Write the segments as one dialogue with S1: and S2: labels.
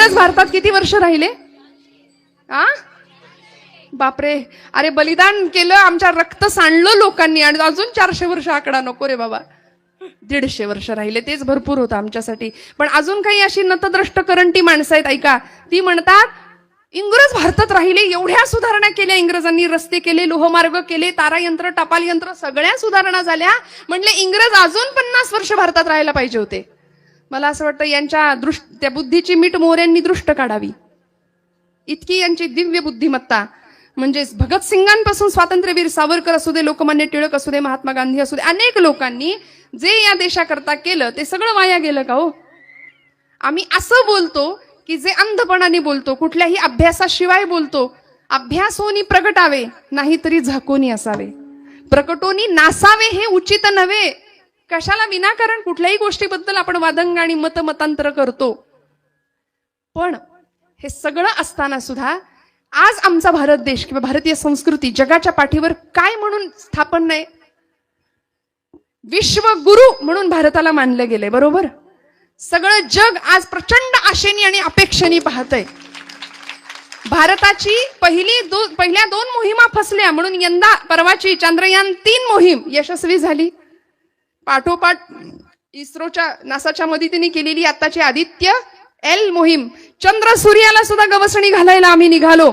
S1: इंग्रज भारतात किती वर्ष राहिले? आ बापरे, अरे बलिदान केलं, आमच्या रक्त सांडलं लोकांनी, आणि अजून 400 वर्ष आकडा नको रे बाबा. 150 वर्ष राहिले, तेच भरपूर होतं आमच्यासाठी. पण अजून काही अशी नतद्रष्ट करंटी माणसं आहेत ऐका, ती म्हणतात इंग्रज भारतात राहिले, एवढ्या सुधारणा केल्या इंग्रजांनी, रस्ते केले, लोहमार्ग केले, तारायंत्र, टपाल यंत्र, सगळ्या सुधारणा झाल्या. म्हणले इंग्रज अजून 50 वर्ष भारतात राहायला पाहिजे होते. मला असं वाटतं यांच्या त्या बुद्धीची मीठ मोऱ्यांनी दृष्ट काढावी, इतकी यांची दिव्य बुद्धिमत्ता. म्हणजे भगतसिंगांपासून स्वातंत्र्यवीर सावरकर असू दे, लोकमान्य टिळक असू दे, महात्मा गांधी असू दे, अनेक लोकांनी जे या देशाकरता केलं ते सगळं वाया गेलं का हो? आम्ही असं बोलतो की जे अंधपणाने बोलतो, कुठल्याही अभ्यासाशिवाय बोलतो. अभ्यासोनी प्रगटावे, नाहीतरी झाकोनी असावे. प्रकटोनी नासावे हे उचित नव्हे. कशाला विनाकारण कुठल्याही गोष्टीबद्दल आपण वादंग आणि मतमतांतर करतो. पण हे सगळं असताना सुद्धा आज आमचा भारत देश किंवा भारतीय संस्कृती जगाच्या पाठीवर काय म्हणून स्थापन नाही? विश्वगुरु म्हणून भारताला मानलं गेलंय, बरोबर? सगळं जग आज प्रचंड आशेने आणि अपेक्षेने पाहतंय. भारताची पहिल्या 2 मोहिमा फसल्या म्हणून यंदा परवाची चांद्रयान-3 मोहीम यशस्वी झाली. पाठोपाठ इस्रोच्या नासाच्या मदतीने केलेली आताची आदित्य एल मोहीम, चंद्र सूर्याला सुद्धा गवसणी घालायला आम्ही निघालो.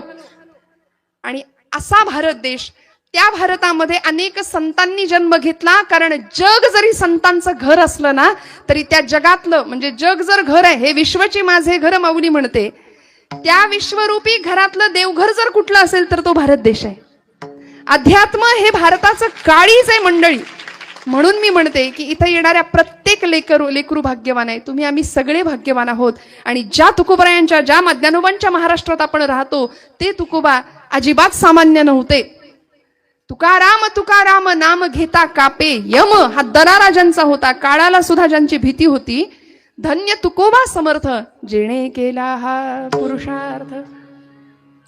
S1: आणि असा भारत देश, त्या भारतामध्ये अनेक संतांनी जन्म घेतला. कारण जग जरी संतांचं घर असलं ना, तरी त्या जगातलं, म्हणजे जग जर घर आहे, हे विश्वचे माझे घर माऊली म्हणते, त्या विश्वरूपी घरातलं देवघर जर कुठलं असेल तर तो भारत देश आहे. अध्यात्म हे भारताचं काळीज आहे मंडळी. म्हणून मी म्हणते की इथे येणाऱ्या प्रत्येक लेकरू भाग्यवान आहे. तुम्ही आम्ही सगळे भाग्यवान आहोत. आणि ज्या तुकोबारायांच्या, ज्या ज्ञानोबांच्या महाराष्ट्रात आपण राहतो, ते तुकोबा अजिबात सामान्य नव्हते. तुकाराम तुकाराम नाम घेता कापे यम, हा दराराजांचा होता. काळाला सुद्धा ज्यांची भीती होती. धन्य तुकोबा समर्थ, जेणे केला हा पुरुषार्थ.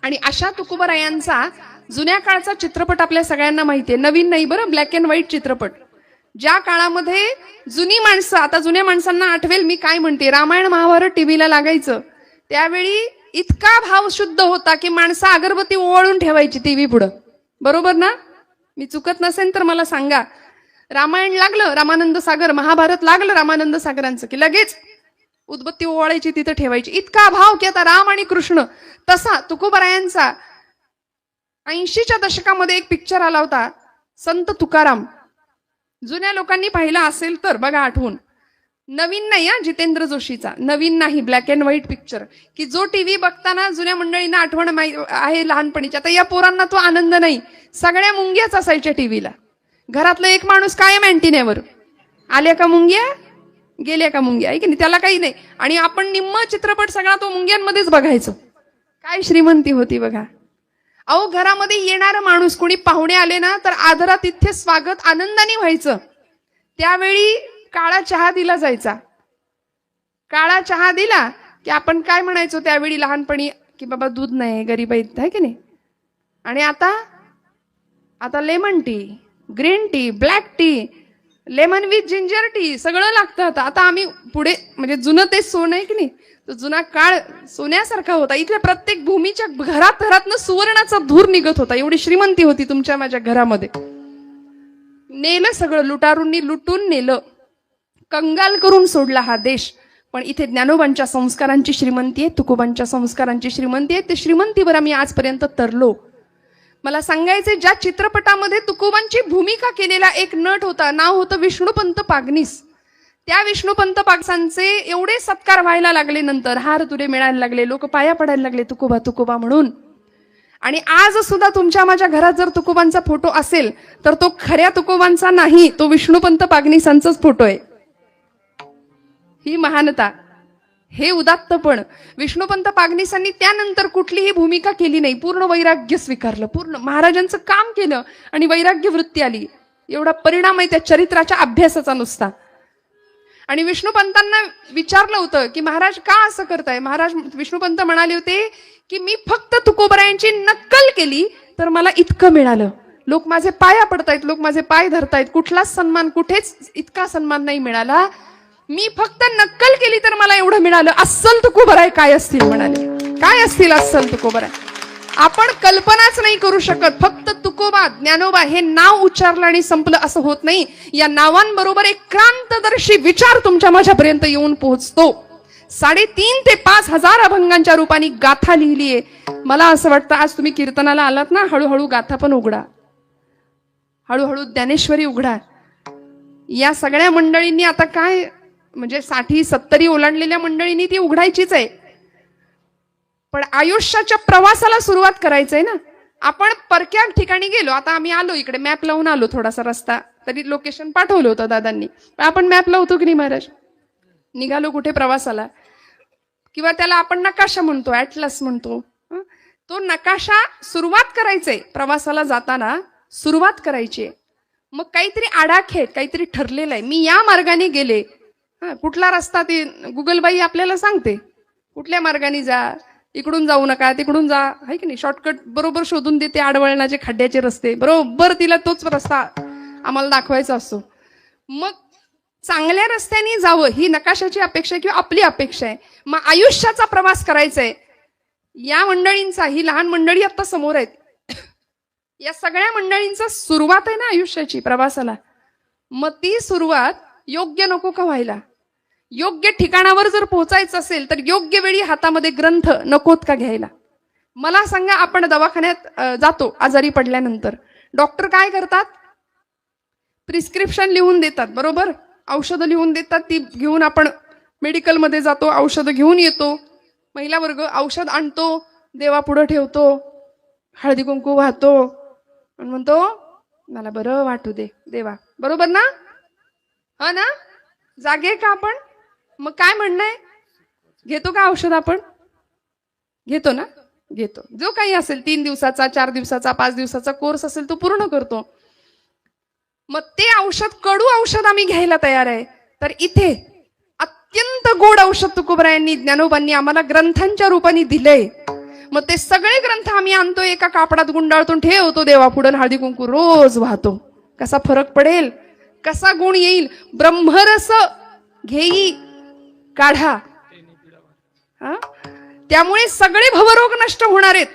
S1: आणि अशा तुकोबारायांचा जुन्या काळचा चित्रपट आपल्या सगळ्यांना माहितीये, नवीन नाही बरं, ब्लॅक अँड व्हाईट चित्रपट. ज्या काळामध्ये जुनी माणसं, आता जुन्या माणसांना आठवेल मी काय म्हणते, रामायण महाभारत टीव्हीला लागायचं, त्यावेळी इतका भाव शुद्ध होता की माणसं अगरबत्ती ओवाळून ठेवायची टीव्ही पुढं, बरोबर ना? मी चुकत नसेल तर मला सांगा. रामायण लागलं रामानंद सागर, महाभारत लागलं रामानंद सागरांचं की लगेच उदबत्ती ओवाळायची, तिथं ठेवायची. इतका भाव की आता राम आणि कृष्ण. तसा तुकोबारायांचा 80च्या दशकामध्ये एक पिक्चर आला होता, संत तुकाराम. जुन्या लोकांनी पाहिला असेल तर बघा आठवून. नवीन नाही हा, जितेंद्र जोशीचा, नवीन नाही, ब्लॅक अँड व्हाईट पिक्चर, की जो टीव्ही बघताना जुन्या मंडळींना आठवण आहे लहानपणीची. आता या पोरांना तो आनंद नाही. सगळ्या मुंग्याच असायच्या टीव्हीला. घरातला एक माणूस कायम अँटिनेवर, आल्या का मुंग्या, गेल्या का मुंग्या, आहे की नाही, त्याला काही नाही. आणि आपण निम्म चित्रपट सगळा तो मुंग्यांमध्येच बघायचो. काय श्रीमंती होती बघा. अहो, घरामध्ये येणारा माणूस, कोणी पाहुणे आले ना, तर आदरात तिथे स्वागत आनंदाने व्हायचं. त्यावेळी काळा चहा दिला जायचा. काळा चहा दिला की आपण काय म्हणायचो त्यावेळी लहानपणी, की बाबा दूध नाही, गरीब आहेत, आहे की नाही. आणि आता lemon tea, green tea, black tea, lemon with ginger tea, सगळं लागतं. आता आम्ही पुढे, म्हणजे जुनं ते सोनं आहे की नाही, तो जुना काळ सोन्यासारखा होता. इथल्या प्रत्येक भूमीच्या घरातनं सुवर्णाचा धूर निघत होता. एवढी श्रीमंती होती तुमच्या माझ्या घरामध्ये. नेलं सगळं, लुटारूंनी लुटून नेलं, कंगाल करून सोडला हा देश. पण इथे ज्ञानोबांच्या संस्कारांची श्रीमंती आहे, तुकोबांच्या संस्कारांची श्रीमंती आहे. ते श्रीमंतीवर आम्ही आजपर्यंत तरलो. मला सांगायचे, ज्या चित्रपटामध्ये तुकोबांची भूमिका केलेला एक नट होता, नाव होतं विष्णुपंत पागनीस. त्या विष्णुपंत पागसांचे एवढे सत्कार व्हायला लागले, नंतर हार तुरे मिळायला लागले, लोक पाया पडायला लागले तुकोबा तुकोबा म्हणून. आणि आज सुद्धा तुमच्या माझ्या घरात जर तुकोबांचा फोटो असेल तर तो खऱ्या तुकोबांचा नाही, तो विष्णुपंत पागनीसांचाच फोटो आहे. ही महानता, हे उदात्तपण. विष्णुपंत पागनीसांनी त्यानंतर कुठलीही भूमिका केली नाही, पूर्ण वैराग्य स्वीकारलं, पूर्ण महाराजांचं काम केलं आणि वैराग्य वृत्ती आली. एवढा परिणाम आहे त्या चरित्राच्या अभ्यासाचा नुसता. आणि विष्णुपंतांना विचारलं होतं की महाराज का असं करताय. महाराज विष्णुपंत म्हणाले होते की मी फक्त तुकोबारायांची नक्कल केली तर मला इतकं मिळालं. लोक माझे पाया पडतायत, लोक माझे पाय धरतायत, कुठलाच सन्मान, कुठेच इतका सन्मान नाही मिळाला. मी फक्त नक्कल केली तर मला एवढं मिळालं. अस्सल तुकोबराय काय असतील म्हणाले, काय असतील अस्सल तुकोबराय. आपण कल्पनाच नाही करू शकत. फक्त तुकोबा ज्ञानोबा हे नाव उच्चारलं आणि संपलं असं होत नाही. या नावांबरोबर एक क्रांतदर्शी विचार तुमच्या माझ्यापर्यंत येऊन पोहोचतो. 3,500 ते 5,000 अभंगांच्या रूपाने गाथा लिहिलीये. मला असं वाटतं आज तुम्ही कीर्तनाला आलात ना, हळूहळू गाथा पण उघडा, हळूहळू ज्ञानेश्वरी उघडा. या सगळ्या मंडळींनी आता काय म्हणजे 60-70 ओलांडलेल्या मंडळींनी ती उघडायचीच आहे. पण आयुष्याच्या प्रवासाला सुरुवात करायचंय ना. आपण परक्या ठिकाणी गेलो. आता आम्ही आलो इकडे, मॅप लावून आलो थोडासा रस्ता, तरी लोकेशन पाठवलं होतं दादांनी. पण आपण मॅप लावतो की नाही महाराज? निघालो कुठे प्रवासाला, किंवा त्याला आपण नकाशा म्हणतो, ऍटलस म्हणतो. तो नकाशा सुरुवात करायचंय प्रवासाला जाताना, सुरुवात करायची. मग काहीतरी आडाखे, काहीतरी ठरलेलं आहे. मी या मार्गाने गेले, कुठला रस्ता ती गुगलबाई आपल्याला सांगते, कुठल्या मार्गाने जा, इकडून जाऊ नका, तिकडून जा, आहे की नाही. शॉर्टकट बरोबर शोधून देते, आडवळणाचे खड्ड्याचे रस्ते बरोबर तिला तोच रस्ता आम्हाला दाखवायचा असतो. मग चांगल्या रस्त्याने जावं ही नकाशाची अपेक्षा किंवा आपली अपेक्षा आहे. मग आयुष्याचा प्रवास करायचा आहे. या मंडळींचा, ही लहान मंडळी आता समोर आहेत, या सगळ्या मंडळींचा सुरुवात आहे ना आयुष्याची प्रवासाला. मग ती सुरुवात योग्य नको का व्हायला? योग्य ठिकाणावर जर पोहोचायचं असेल तर योग्य वेळी हातामध्ये ग्रंथ नकोत का घ्यायला? मला सांगा, आपण दवाखान्यात जातो आजारी पडल्यानंतर, डॉक्टर काय करतात? प्रिस्क्रिप्शन लिहून देतात, बरोबर, औषधं लिहून देतात. ती घेऊन आपण मेडिकलमध्ये जातो, औषधं घेऊन येतो. महिला वर्ग औषध आणतो, देवापुढं ठेवतो, हळदी कुंकू वाहतो, म्हणतो मला बरं वाटू दे देवा, बरोबर ना? हा ना? जागे का आपण? मग काय म्हणणं आहे? घेतो का औषध? आपण घेतो ना? घेतो. जो काही असेल 3 दिवसाचा, 4 दिवसाचा, 5 दिवसाचा कोर्स असेल तो पूर्ण करतो. मग ते औषध, कडू औषध आम्ही घ्यायला तयार आहे. तर इथे अत्यंत गोड औषध तुकोबरायांनी, ज्ञानोबांनी आम्हाला ग्रंथांच्या रूपाने दिलंय. मग ते सगळे ग्रंथ आम्ही आणतो, एका कापडात गुंडाळून ठेवतो, देवापुढं हळदी कुंकू रोज वाहतो. कसा फरक पडेल, कसा गुण येईल? ब्रह्मरस घेई काढा. त्यामुळे सगळे भवरोग नष्ट होणार आहेत.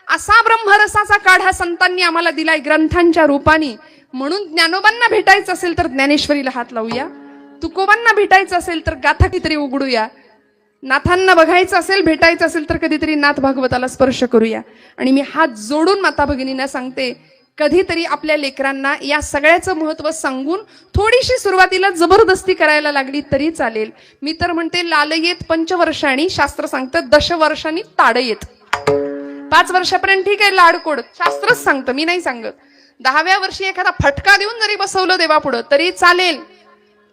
S1: असा ब्रह्मरसाचा काढा संतांनी आम्हाला दिलाय ग्रंथांच्या रूपाने. म्हणून ज्ञानोबांना भेटायचं असेल तर ज्ञानेश्वरीला हात लावूया, तुकोबांना भेटायचं असेल तर गाथा कितीतरी उघडूया, नाथांना बघायचं असेल, भेटायचं असेल तर कधीतरी नाथ भागवताला स्पर्श करूया. आणि मी हात जोडून माता भगिनींना सांगते, कधीतरी आपल्या लेकरांना या सगळ्याचं महत्व सांगून थोडीशी सुरुवातीला जबरदस्ती करायला लागली तरी चालेल. मी तर म्हणते, लाल येत 5 वर्षांनी, शास्त्र सांगतं 10 वर्षांनी ताड येत. 5 वर्षापर्यंत ठीक आहे लाडकोड, शास्त्रच सांगतं, मी नाही सांगत. 10व्या वर्षी एखादा फटका देऊन जरी बसवलं देवापुढं तरी चालेल.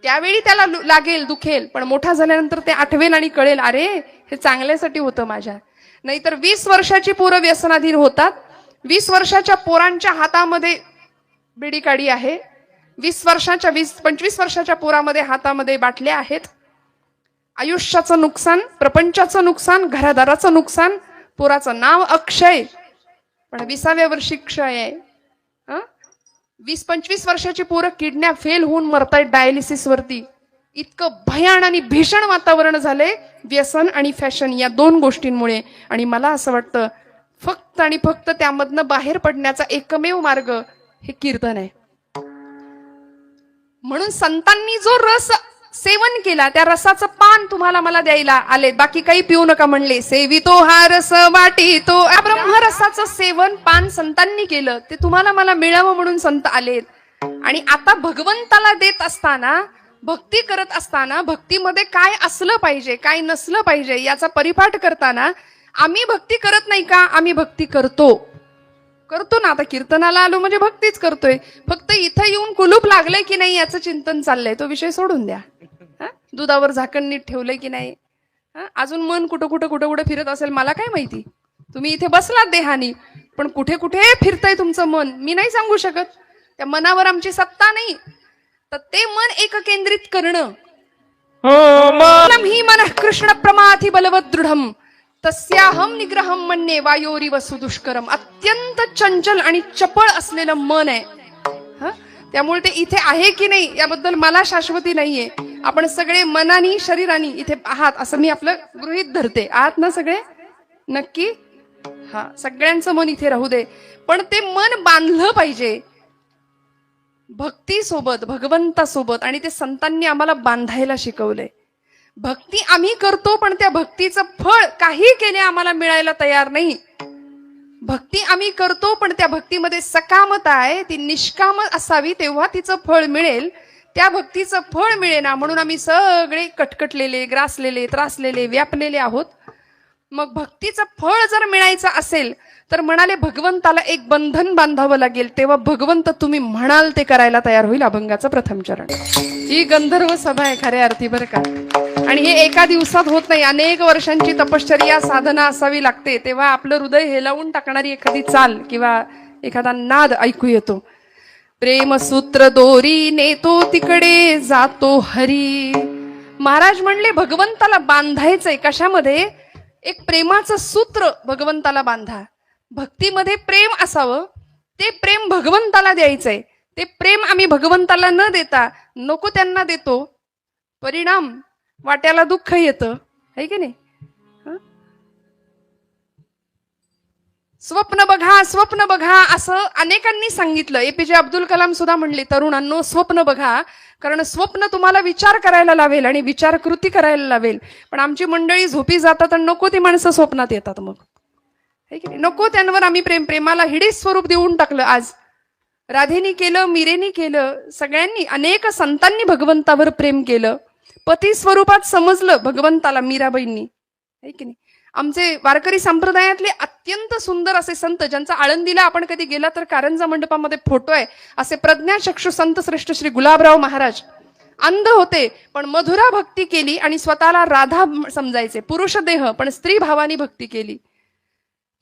S1: त्यावेळी त्याला लागेल, दुखेल, पण मोठा झाल्यानंतर ते आठवेल आणि कळेल, अरे हे चांगल्यासाठी होतं माझ्या. नाहीतर 20 वर्षाची पोरं व्यसनाधीन होतात. 20 वर्षाच्या पोरांच्या हातामध्ये बिडी काडी आहे, 25 वर्षाच्या पोरामध्ये हातामध्ये बाटल्या आहेत. आयुष्याचं नुकसान, प्रपंचाचं नुकसान, घरादाराचं नुकसान, पोराचं नाव अक्षय, पण 20व्या वर्षी क्षय आहे. 20-25 वर्षाची पोरं किडनॅप फेल होऊन मरतायत डायलिसिस वरती. इतकं भयान आणि भीषण वातावरण झालंय व्यसन आणि फॅशन या 2 गोष्टींमुळे. आणि मला असं वाटतं फक्त आणि फक्त त्यामधनं बाहेर पडण्याचा एकमेव मार्ग हे कीर्तन आहे. म्हणून संतांनी जो रस सेवन केला, त्या रसाचं पान तुम्हाला मला द्यायला आले, बाकी काही पिऊ नका म्हणले. सेवितो हा रस वाटितो. ब्रह्मरसाचं सेवन पान संतांनी केलं, ते तुम्हाला मला मिळावं म्हणून संत आलेत. आणि आता भगवंताला देत असताना, भक्ती करत असताना, भक्तीमध्ये काय असलं पाहिजे, काय नसलं पाहिजे याचा परिपाठ करताना, आम्ही भक्ती करत नाही का? आम्ही भक्ती करतो ना. आता कीर्तनाला आलो म्हणजे भक्तीच करतोय. फक्त इथं येऊन कुलूप लागलंय की नाही याचं चिंतन चाललंय, तो विषय सोडून द्या. दुधावर झाकण नीट ठेवलंय की नाही, अजून मन कुठं कुठं फिरत असेल मला काय माहिती. तुम्ही इथे बसलात देहानी, पण कुठे कुठे फिरतंय तुमचं मन मी नाही सांगू शकत. त्या मनावर आमची सत्ता नाही. तर ते मन एक केंद्रित करणं. ही मन कृष्ण प्रमाथी बलवत दृढम तस्याहम निग्रहम मन्ये वायोरी वसु दुष्करम. अत्यंत चंचल आणि चपळ असलेलं मन आहे. त्यामुळे ते इथे आहे की नाही याबद्दल मला शाश्वती नाहीये. आपण सगळे मनानी शरीरानी इथे आहात असं मी आपलं गृहीत धरते. आहात ना सगळे नक्की? हा, सगळ्यांचं मन इथे राहू दे, पण ते मन बांधलं पाहिजे भक्तीसोबत, भगवंतासोबत. आणि ते संतांनी आम्हाला बांधायला शिकवलंय. भक्ती आम्ही करतो, पण त्या भक्तीचं फळ काही केले आम्हाला मिळायला तयार नाही. भक्ती आम्ही करतो, पण त्या भक्तीमध्ये सकामता आहे, ती निष्काम असावी, तेव्हा तिचं फळ मिळेल. त्या भक्तीचं फळ मिळेना म्हणून आम्ही सगळे कटकटलेले, ग्रासलेले, त्रासलेले, व्यापलेले आहोत. मग भक्तीचं फळ जर मिळायचं असेल तर म्हणाले भगवंताला एक बंधन बांधावं लागेल, तेव्हा भगवंत तुम्ही म्हणाल ते करायला तयार होईल. अभंगाचं प्रथम चरण. ही गंधर्व सभा आहे खऱ्या अर्थी, बरं का. आणि हे एका दिवसात होत नाही, अनेक वर्षांची तपश्चर्या साधना असावी लागते, तेव्हा आपलं हृदय हेलावून टाकणारी एखादी चाल किंवा एखादा नाद ऐकू येतो. प्रेमसूत्र दोरी नेतो तिकडे जातो हरी. महाराज म्हणले भगवंताला बांधायचंय. कशामध्ये? एक प्रेमाचं सूत्र भगवंताला बांधा. भक्तीमध्ये प्रेम असावं, ते प्रेम भगवंताला द्यायचंय. ते प्रेम आम्ही भगवंताला न देता नको त्यांना देतो, परिणाम वाट्याला दुःख येतं, है की नाही? स्वप्न बघा, स्वप्न बघा असं अनेकांनी सांगितलं. एपीजे अब्दुल कलाम सुद्धा म्हणले तरुणांनो स्वप्न बघा, कारण स्वप्न तुम्हाला विचार करायला लावेल आणि विचार कृती करायला लावेल. पण आमची मंडळी झोपी जातात आणि नको ती माणसं स्वप्नात येतात. मग है की नाही? नको त्यांवर आम्ही प्रेमाला हिडीस स्वरूप देऊन टाकलं. आज राधेनी केलं, मीरेनी केलं, सगळ्यांनी, अनेक संतांनी भगवंतावर प्रेम केलं. पती स्वरूपात समजलं भगवंताला मीराबाईंनी, है की नाही? आमचे वारकरी संप्रदायातले अत्यंत सुंदर असे संत, ज्यांचा आळंदीला आपण कधी गेला तर कारंजा मंडपामध्ये फोटो आहे, असे प्रज्ञाचक्षु संत श्रेष्ठ श्री गुलाबराव महाराज. अंध होते पण मधुरा भक्ती केली आणि स्वतःला राधा समजायचे. पुरुष देह पण स्त्री भावानी भक्ती केली.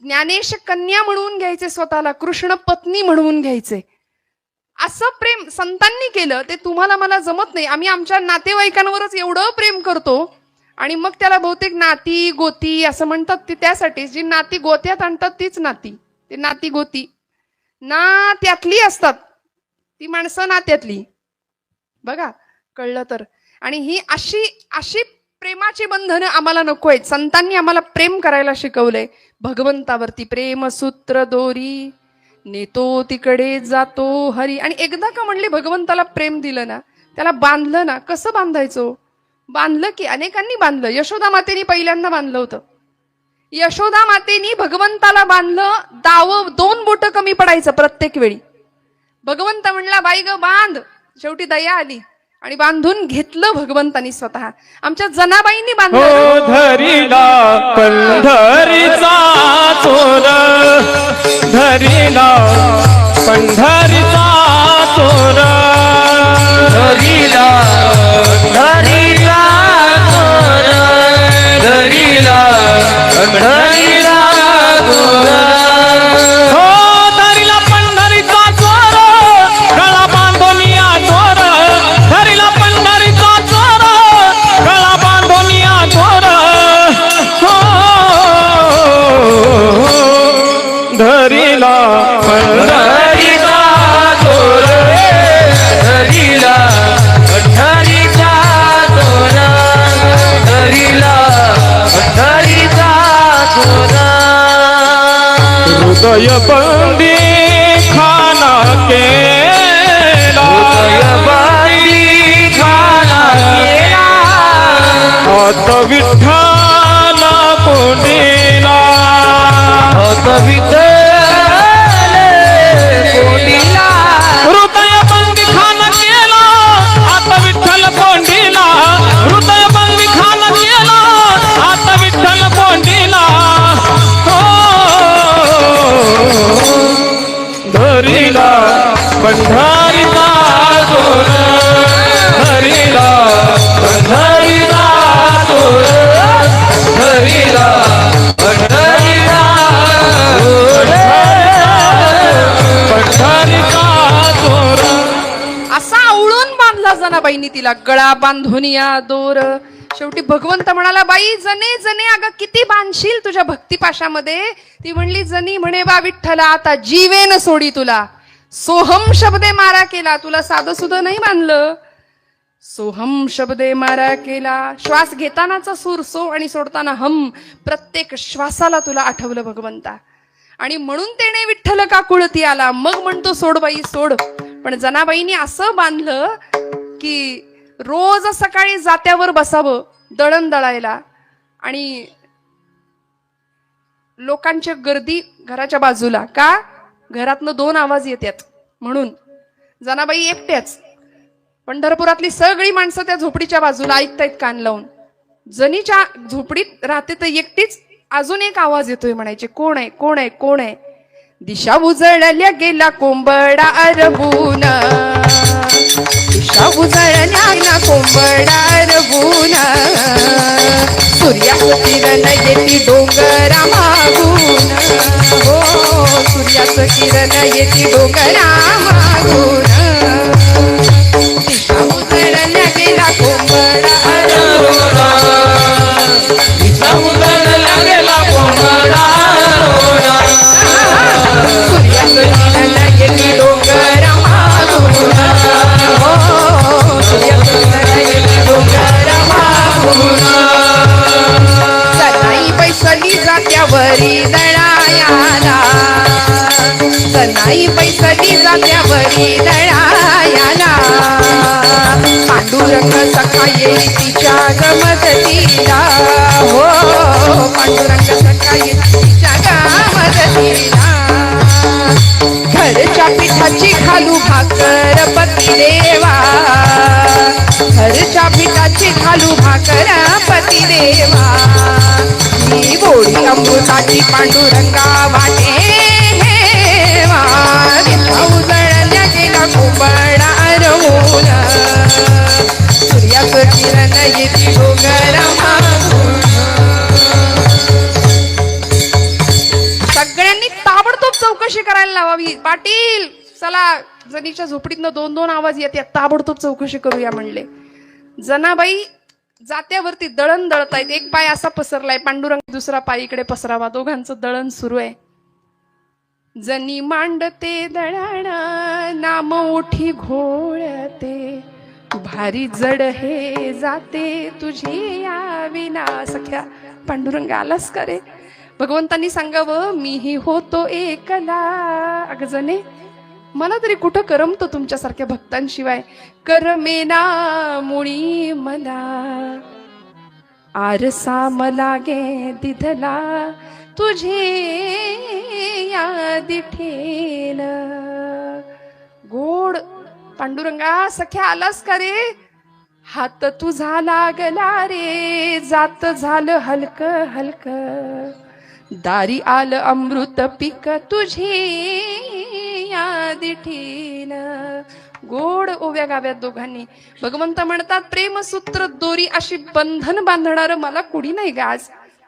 S1: ज्ञानेश कन्या म्हणून घ्यायचे, स्वतःला कृष्ण पत्नी म्हणून घ्यायचे. असं प्रेम संतांनी केलं. ते तुम्हाला मला जमत नाही. आम्ही आमच्या नातेवाईकांवरच एवढं प्रेम करतो आणि मग त्याला बहुतेक नाती गोती असं म्हणतात. ते त्यासाठी जी नाती गोत्यात आणतात तीच नाती. ते नाती गोती ना त्यातली असतात, ती माणसं नात्यातली. बघा, कळलं तर. आणि ही अशी अशी प्रेमाची बंधनं आम्हाला नको आहेत. संतांनी आम्हाला प्रेम करायला शिकवलंय भगवंतावरती. प्रेमसूत्र दोरी नेतो तिकडे जातो हरी. आणि एकदा का म्हणले भगवंताला प्रेम दिलं ना, त्याला बांधलं ना. कसं बांधायचो? बांधलं की अनेकांनी बांधलं. यशोदा मातेनी पहिल्यांदा बांधलं होतं. यशोदा मातेनी भगवंताला बांधलं. दाव 2 बोट कमी पडायचं प्रत्येक वेळी. भगवंत म्हणला बाई ग बांध. शेवटी दया आली आणि बांधून घेतलं भगवंतानी स्वतः. आमच्या जनाबाईंनी बांधलं.
S2: धरीला पंढरीचा चोर, धरीला पंढरीचा चोर, धरीला पंढरीचा चोर, धरीला पंढरीचा चोर. हो धरीला पंढरीचा चोर, गळा बांधून या चोर, धरीला पंढरीचा चोर, गळा बांधून या चोर. हो धरीला पंढरीचा चोर, धरीला पंढरीचा चोर, धरीला पंढरीचा चोर. हृदय बंदी खाना केला, हृदय बंदी खाना केला, आत विठ्ठल कोंडीला, आत विठ्ठल कोंडीला. हृदय बंदी खाना केला, आत विठ्ठल कोंडीला, हृदय बंदी खाना केला, आत विठ्ठल कोंडीला. धरीला पंढरीचा चोर, धरीला पंढरीचा चोर, धरीला पंढरीचा चोर, पंढरीचा चोर.
S1: असा आवळून बांधला जनाबाईंनी तिला. गळा बांधून या दोर. शेवटी भगवंत म्हणाला बाई जने जने अगं किती बांधशील तुझ्या भक्तिपाशामध्ये. ती म्हणली जनी म्हणे बा विठ्ठला आता जीवेन सोडी तुला. सोहम शब्दे मारा केला, तुला साधं सुद्धा नाही मानलं. सोहम शब्दे मारा केला, श्वास घेतानाचा सूर सो आणि सोडताना हम, प्रत्येक श्वासाला तुला आठवलं भगवंता. आणि म्हणून तेने विठ्ठल का कुळती आला. मग म्हणतो सोड बाई सोड. पण जनाबाईंनी असं बांधलं की रोज सकाळी जात्यावर बसावं दळण दळायला, आणि लोकांची गर्दी घराच्या बाजूला, का घरातनं 2 आवाज येतात म्हणून. जनाबाई एकट्याच, पंढरपुरातली सगळी माणसं त्या झोपडीच्या बाजूला ऐकतायत कान लावून. जनीच्या झोपडीत राहते तर एकटीच अजून एक आवाज येतोय, म्हणायचे कोण आहे कोण आहे कोण आहे. दिशा उजळल्या गेला कोंबडा अरबून, दिशा उजळल्या गेला कोंबडा अरबून, सूर्याचं किरण येती डोंगरा मागून. हो सूर्याचं किरण येती डोंगरा मागून. दिशा उजळल्या गेला कोंबडा अरबून,
S2: दिशा उजळल्या गेला कोंबडा अरबून,
S1: सूर्याचं किरण येती डोंगरा मागून. हो सूर्याचं किरण येती डोंगरा मागून. सनाई बैसली जात्यावरी दळायाला, सनाई बैसली जात्यावरी दळायाला. पांडुरंग सखा येई तिच्या गमदतीला. हो पांडुरंग सखा येई तिच्या गमदतीला. घरच्या पिठाची घालू भाकर पती देवा, घरच्या पिठाची घालू भाकर पती देवा. ही बोळी अमृताची पांडुरंगा वाटे हेवा. दिशा उजळल्या गेला कोंबडा अरवून, सूर्याचं किरण येती डोंगरा मागून. सगळ्यांनी ताबडतोब चौकशी करायला लावावी. पाटील चला, जनीच्या झोपडीतनं 2-2 आवाज येतात, ताबडतोब चौकशी करूया म्हणले. जनाबाई जात्यावरती दळण दळतायत. एक पाय असा पसरलाय, पांडुरंग दुसरा पाय इकडे पसरावा, दोघांचं दळण सुरू आहे. जनी मांडते दळण नाम ओठी घोळते, भारी जड हे जाते तुझी या विना. सख्या पांडुरंग आलास का रे. भगवंतांनी सांगावं मीही होतो एकला. अगं जने मला तरी कुठं करमतो तुमच्यासारख्या भक्तांशिवाय. करमेना मुळी मला आरसा मला गे दिधला, तुझे या दिठेल. गोड पांडुरंगा सख्या आलास का रे. हात तुझा लागला रे, जात झालं हलक हलक. दारी आलं अमृत पीक तुझे या दिठील. गोड ओव्या गाव्यात दोघांनी. भगवंत म्हणतात प्रेमसूत्र दोरी अशी बंधन बांधणार मला कुणी नाही ग आज.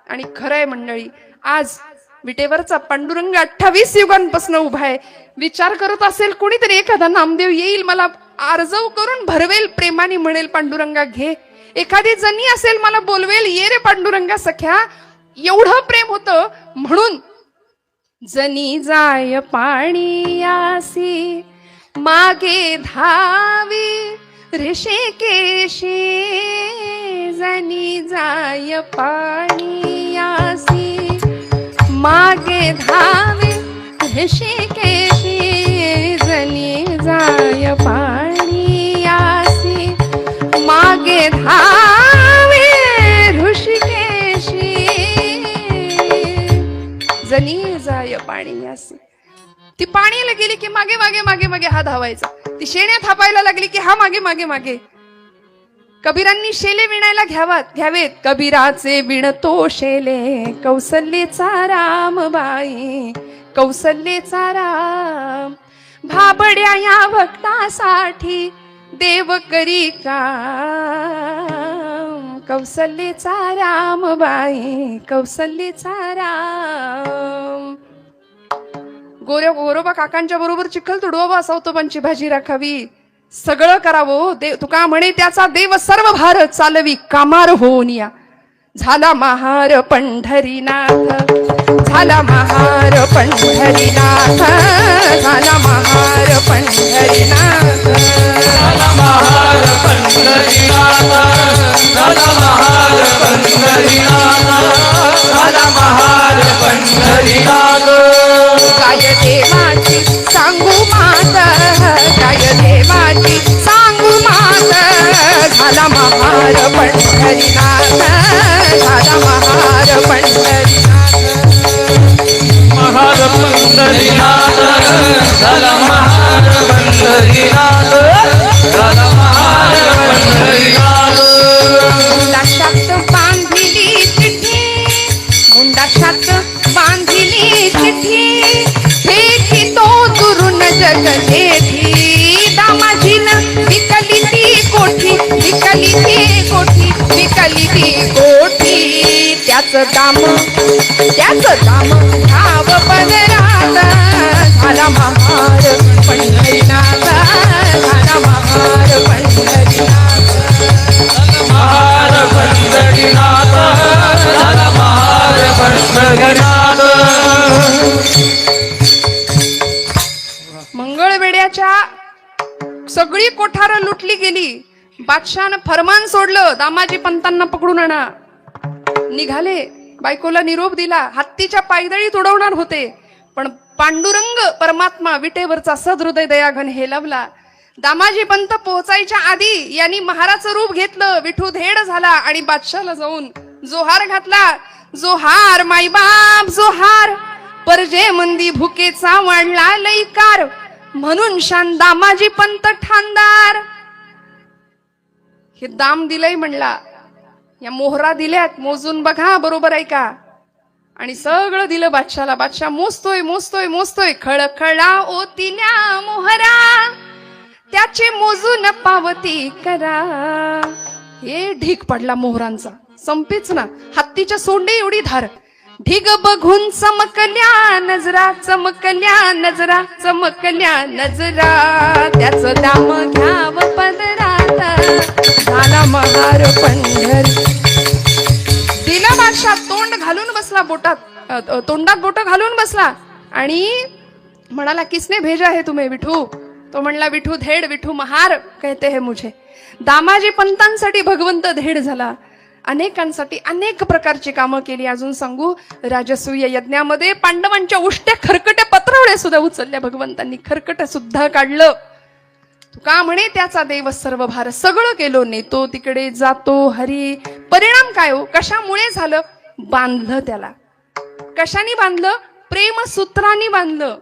S1: आणि खरंय मंडळी, आज विटेवरचा पांडुरंग 28 युगांपासून उभा आहे. विचार करत असेल कुणीतरी एखादा नामदेव येईल मला आर्जव करून भरवेल, प्रेमाने म्हणेल पांडुरंगा घे. एखादी जणी असेल मला बोलवेल ये रे पांडुरंगा सख्या. एवढं प्रेम होतं म्हणून जनी जाय पाणी यासी मागे धावी ऋषिकेशी. जनी जाय पाणी यासी मागे धावी ऋषिकेशी. जनी जाय पाणी यासी मागे धावी ऋषिकेशी. जनी जाय पाणी यासी. ती पाण्याला गेली की मागे मागे मागे मागे हा धावायचा. ती शेण्या थापायला लागली की हा मागे मागे मागे. कबीरांनी शेले विणायला घ्यावेत. कबीराचे विणतो शेले कौसल्येचा रामबाई, कौसल्येचा राम. भाबड्या या भक्तासाठी देव करी काम, कौसल्येचा रामबाई, कौसल्येचा राम. गोरोबा काकांच्या बरोबर चिखल तुडवावा, सौतोबांची भाजी राखावी, सगळं करावं. तुका म्हणे त्याचा देव सर्व भार चालवी कामार होऊन या. झाला महार पंढरीनाथ, झाला महार पंढरीनाथ, झाला महार पंढरीनाथ,
S2: झाला महार पंढरीनाथ, झाला महार पंढरीनाथ, झाला महार पंढरीनाथ.
S1: काय देवाची सांगू मात, काय देवाची सांगू मात, झाला महार पंढरीनाथ, झाला महार पंढरीनाथ,
S2: महार पंढरीनाथ, झाला महार पंढरीनाथ, झाला महार पंढरीनाथ.
S1: मुंडाशात बांधिली चिठ्ठी, मुंडाशात बांधिली चिठ्ठी, फेकी तो दुरून जग जेठी, दामाजीन विकली ती कोठी, विकली ती कोठी, विकली ती कोठी, त्याच दाम घ्याव पदरात, झाला महार पंढरीनाथ, झाला महार पंढरीनाथ,
S2: महार पंढरीनाथ, झाला महार पंढरीनाथ.
S1: मंगळवेड्याच्या सगळी कोठारं लुटली गेली. बादशहानं फरमान सोडलं, दामाजी पंतांना पकडून आणा. निघाले, बायकोला निरोप दिला, हत्तीच्या पायदळीत उडवणार होते, पण पांडुरंग परमात्मा विटेवरचा सदहृदय दयाघन हेलवला. दामाजी पंत पोहोचायच्या आधी यांनी महाराचं रूप घेतलं, विठू धेड झाला आणि बादशाला जाऊन जोहार घातला. जोहार माईबाप जोहार, परजे मंदी भुकेचा वाढला लईकार, म्हणून शान दामाजी पंत ठाणदार. हे दाम दिलंय म्हणला, या मोहरा दिल्यात, मोजून बघा बरोबर आहे का, आणि सगळं दिलं बादशाला. बादशाह मोजतोय मोजतोय मोजतोय, खळखळा ओतिल्या मोहरा, त्याचे मोजून पावती करा. हे ढीक पडला मोहरांचा, संपेच ना, हत्तीच्या सोंडे एवढी धार. ढिग बघून चमकल्या नजरा, चमकल्या नजरा, चमकल्या नजरा, त्याच दाम घ्याव पदरात, झाला महार पंढरी. दिला बादशाह, तोंड घालून बसला बोटात, तोंडात बोट घालून बसला आणि म्हणाला, किसने भेजा है तुम्हें विठू? तो म्हणला, विठू धेड, विठू महार कहते हैं मुझे. दामाजी पंतांसाठी भगवंत धेड झाला, अनेकांसाठी अनेक प्रकारची कामं केली. अजून सांगू, राजसूय यज्ञामध्ये पांडवांच्या उष्ट्या खरकट्या पत्रावळ्या सुद्धा उचलल्या भगवंतांनी, खरकट्या सुद्धा काढलं. तुका म्हणे त्याचा देव सर्व भार, सगळं केलो, नेतो तिकडे जातो हरी. परिणाम काय हो, कशामुळे झालं? बांधलं त्याला. कशाने बांधलं? प्रेमसूत्रांनी बांधलं.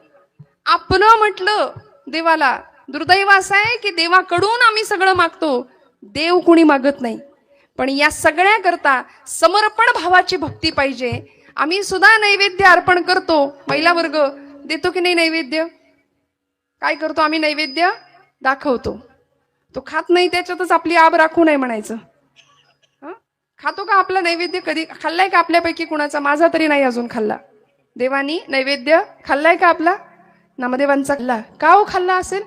S1: आपलं म्हटलं देवाला. दुर्दैव असं आहे की देवाकडून आम्ही सगळं मागतो, देव कुणी मागत नाही. पण या सगळ्या करता समर्पण भावाची भक्ती पाहिजे. आम्ही सुद्धा नैवेद्य अर्पण करतो, महिला वर्ग देतो की नाही नैवेद्य? काय करतो आम्ही? नैवेद्य दाखवतो. तो खात नाही, त्याच्यातच आपली आब राखू नये म्हणायचं. खातो का आपला नैवेद्य? कधी खाल्लाय का आपल्यापैकी कुणाचा? माझा तरी नाही अजून खाल्ला. देवानी नैवेद्य खाल्लाय का आपला? नामदेवांचा खाल्ला का? हो खाल्ला असेल.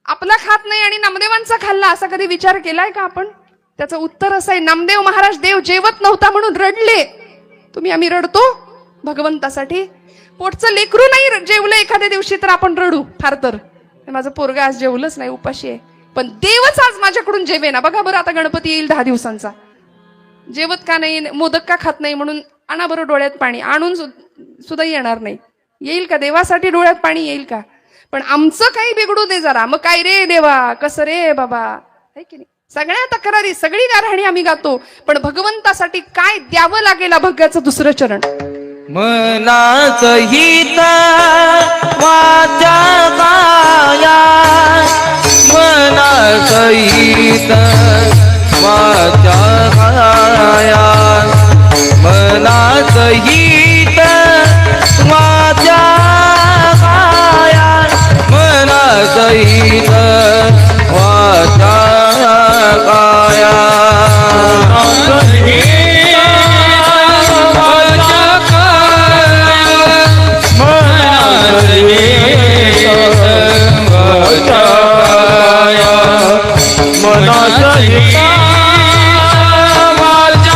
S1: आपला खात नाही आणि नामदेवांचा खाल्ला, असा कधी विचार केलाय का आपण? त्याचं उत्तर असं आहे, नामदेव महाराज देव जेवत नव्हता म्हणून रडले. तुम्ही आम्ही रडतो भगवंतासाठी. पोटचं लेकरू नाही जेवलं एखाद्या दिवशी तर आपण रडू फार तर, माझं पोरगा आज जेवलंच नाही, उपाशी आहे. पण देवच आज माझ्याकडून जेवेना. बघा बरं, आता गणपती येईल 10 दिवसांचा, जेवत का नाही, मोदक का खात नाही म्हणून आणा बरं डोळ्यात पाणी. आणून सुद्धा येणार नाही. येईल का? देवासाठी डोळ्यात पाणी येईल का? पण आमचं काही बिघडू दे जरा, मग काय रे देवा, कसं रे बाबा, है की नाही? सगळ्या तक्रारी, सगळी गारहाणी आम्ही गातो, पण भगवंतासाठी काय द्यावं लागेल अभंगाचं दुसरं चरण.
S2: मनाचं हित वाचा गाया, मनाचं हित वाचा गाया, मनाचं हित वाचा गाया, मनाचं हित वाचा गाया. मनाचं हित वाचा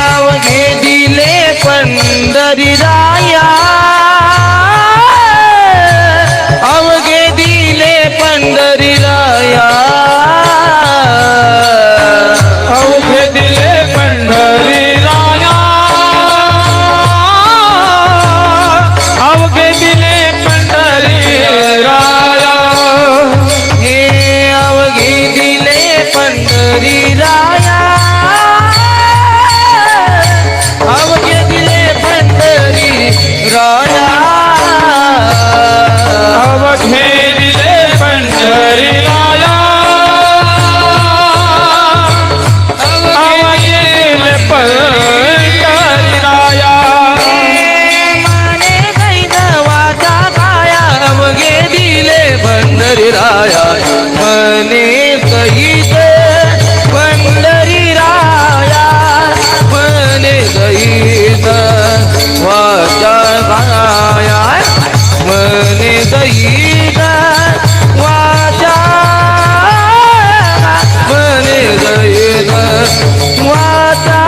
S2: अवघे दिले पंढरी राया अवघे दिले पंढरी राया
S3: अवघे दिले पंढरी राया अवघे दिले पंढरी राया
S2: हे अवघे दिले पंढरी राया अवघे दिले पंढरी राया
S3: अवघे दिले पंढरी राया अवघे दिले पंढरी राया
S2: माने वैष्णवाचा काया अवघे दिले पंढरी राया मने सहित पंढरी राया मने सहित वाचा काया मने सहित वाचा मने सहित वाचा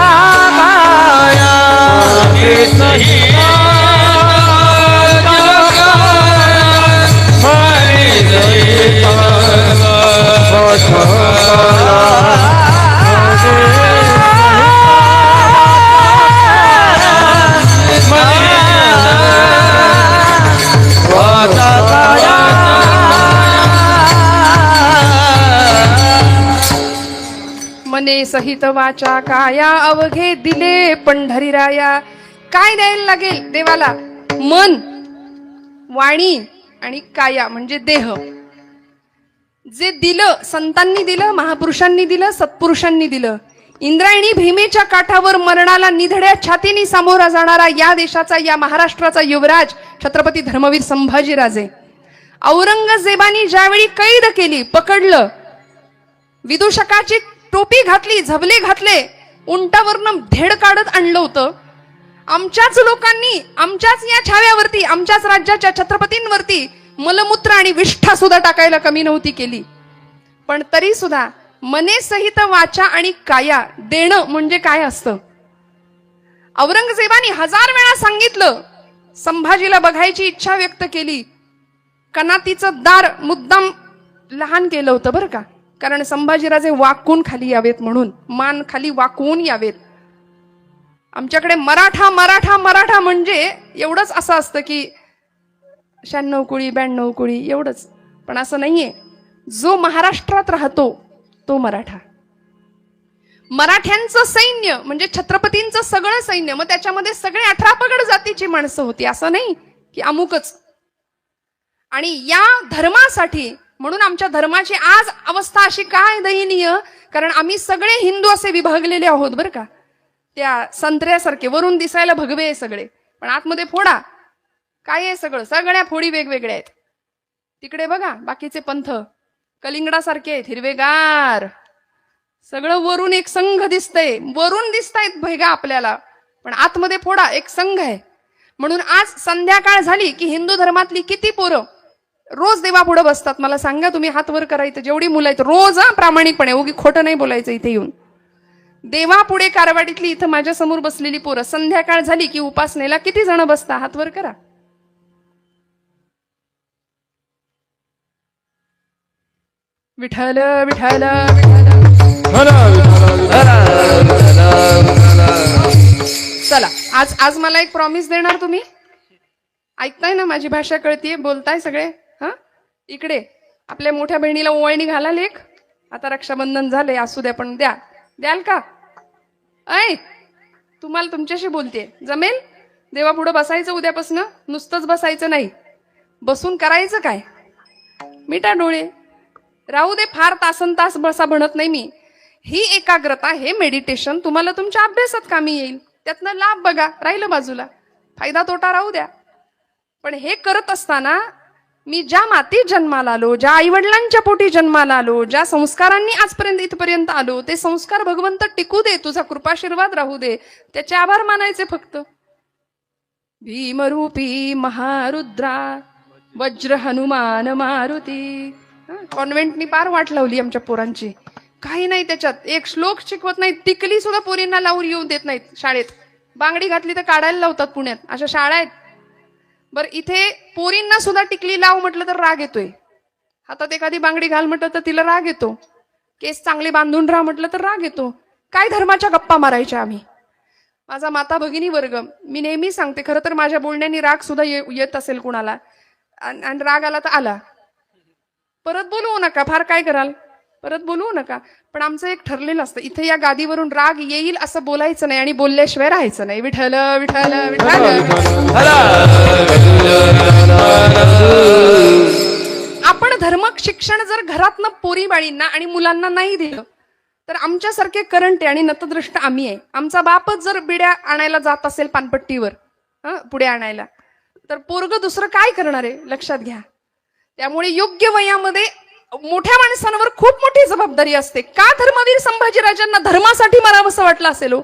S2: काया
S1: मने सहित वाचा काया अवघे दिले पंढरी राया. काय द्यायला लागेल देवाला? मन, वाणी आणि काया म्हणजे देह. जे दिलं संतांनी दिलं, महापुरुषांनी दिलं, सत्पुरुषांनी दिलं. इंद्रायणी भीमेच्या काठावर मरणाला निधड्या छातीने सामोरा जाणारा या देशाचा, या महाराष्ट्राचा युवराज छत्रपती धर्मवीर संभाजीराजे. औरंगजेबानी ज्यावेळी कैद केली, पकडलं, विदूषकाची टोपी घातली, झबले घातले, उंटावरनं धेड काढत आणलं होतं. आमच्याच लोकांनी आमच्याच या छाव्यावरती, आमच्याच राज्याच्या छत्रपतींवरती मलमूत्र आणि विष्ठा सुद्धा टाकायला कमी नव्हती केली. पण तरी सुद्धा मने सहित वाचा आणि काया देणं म्हणजे काय असतं? औरंगजेबाने 1000 वेळा सांगितलं, संभाजीला बघायची इच्छा व्यक्त केली. कनातीचं दार मुद्दाम लहान केलं होतं बरं का, कारण संभाजीराजे वाकून खाली यावेत म्हणून, मान खाली वाकवून यावेत. आमच्याकडे मराठा मराठा मराठा म्हणजे एवढंच असं असतं की 96 कुळी 92 कुळी एवढंच. पण असं नाहीये. जो महाराष्ट्रात राहतो तो मराठा. मराठ्यांचं सैन्य म्हणजे छत्रपतींचं सगळं सैन्य, मग त्याच्यामध्ये सगळे 18 पगड जातीची माणसं होती, असं नाही की अमुकच. आणि या धर्मासाठी, म्हणून आमच्या धर्माची आज अवस्था अशी काय दयनीय, कारण आम्ही सगळे हिंदू असे विभागलेले आहोत बरं का. त्या संत्र्यासारखे वरून दिसायला भगवे आहे सगळे, पण आतमध्ये फोडा. काय आहे सगळं? सगळ्या फोडी वेगवेगळ्या आहेत. तिकडे बघा बाकीचे पंथ कलिंगडासारखे आहेत, हिरवेगार, सगळं वरून एक संघ दिसतंय, वरून दिसतायत भेगा आपल्याला, पण आतमध्ये फोडा, एक संघ आहे. म्हणून आज संध्याकाळ झाली की हिंदू धर्मातली किती पोरं रोज देवापुढे बसतात? मला सांगा तुम्ही, हात वर करायचं जेवढी मुलं आहेत रोज, प्रामाणिकपणे, उगी खोटं नाही बोलायचं इथे येऊन. देवापुढे कारवाडीतली इथं माझ्या समोर बसलेली पोरं संध्याकाळ झाली की उपासनेला किती जण बसता? हात वर करा. विठ्ठल विठ्ठल चला, आज मला एक प्रॉमिस देणार तुम्ही? ऐकताय ना, माझी भाषा कळतीये, बोलताय सगळे? हा, इकडे आपल्या मोठ्या बहिणीला ओवाळणी घाला लेख. आता रक्षाबंधन झाले, असू द्या, पण द्याल का? ऐ, तुम्हाला तुमच्याशी बोलते, जमेल? देवापुढं बसायचं उद्यापासून, नुसतंच बसायचं नाही, बसून करायचं काय? मिटा डोळे, राहू दे, फार तासन तास बसा म्हणत नाही मी. ही एकाग्रता, हे मेडिटेशन तुम्हाला तुमच्या अभ्यासात कामी येईल, त्यातनं लाभ बघा, राहिलं बाजूला, फायदा तोटा राहू द्या. पण हे करत असताना मी ज्या मातीत जन्माला आलो, ज्या आईवडिलांच्या पोटी जन्माला आलो, ज्या संस्कारांनी आजपर्यंत इथपर्यंत आलो, ते संस्कार भगवंत टिकू दे, तुझा कृपाशीर्वाद राहू दे, त्याचे आभार मानायचे फक्त. भीमरूपी महारुद्रा वज्र हनुमान मारुती कॉन्व्हेंटनी पार वाट लावली आमच्या पोरांची. काही नाही त्याच्यात, एक श्लोक शिकवत नाहीत, टिकली सुद्धा पोरींना लावून येऊ देत नाहीत शाळेत. बांगडी घातली तर काढायला लावतात पुण्यात, अशा शाळा आहेत. बरं इथे पोरींना सुद्धा टिकली लाव म्हटलं तर राग येतोय. हातात एखादी बांगडी घाल म्हटलं तर तिला राग येतो. केस चांगले बांधून राहा म्हटलं तर राग येतो. काय धर्माच्या गप्पा मारायच्या आम्ही. माझा माता भगिनी वर्ग, मी नेहमी सांगते, खरं तर माझ्या बोलण्यानी राग सुद्धा येत असेल कुणाला, आणि राग आला तर आला, परत बोलवू नका. फार काय कराल, परत बोलवू नका. पण आमचं एक ठरलेलं असतं, इथे या गादीवरून राग येईल असं बोलायचं नाही आणि बोलल्याशिवाय राहायचं नाही. विठ्ठल विठ्ठल विठ्ठल. आपण धर्म शिक्षण जर घरातनं पोरी बाळींना आणि मुलांना नाही दिलं तर आमच्यासारखे करंट आहे आणि नतदृष्ट आम्ही आहे. आमचा बापच जर बिड्या आणायला जात असेल पानपट्टीवर, पुढे आणायला, तर पोरग दुसरं काय करणार आहे, लक्षात घ्या. त्यामुळे योग्य वयामध्ये मोठ्या माणसांवर खूप मोठी जबाबदारी असते. का धर्मवीर संभाजीराजांना धर्मासाठी मरावंसं वाटलं असेल हो?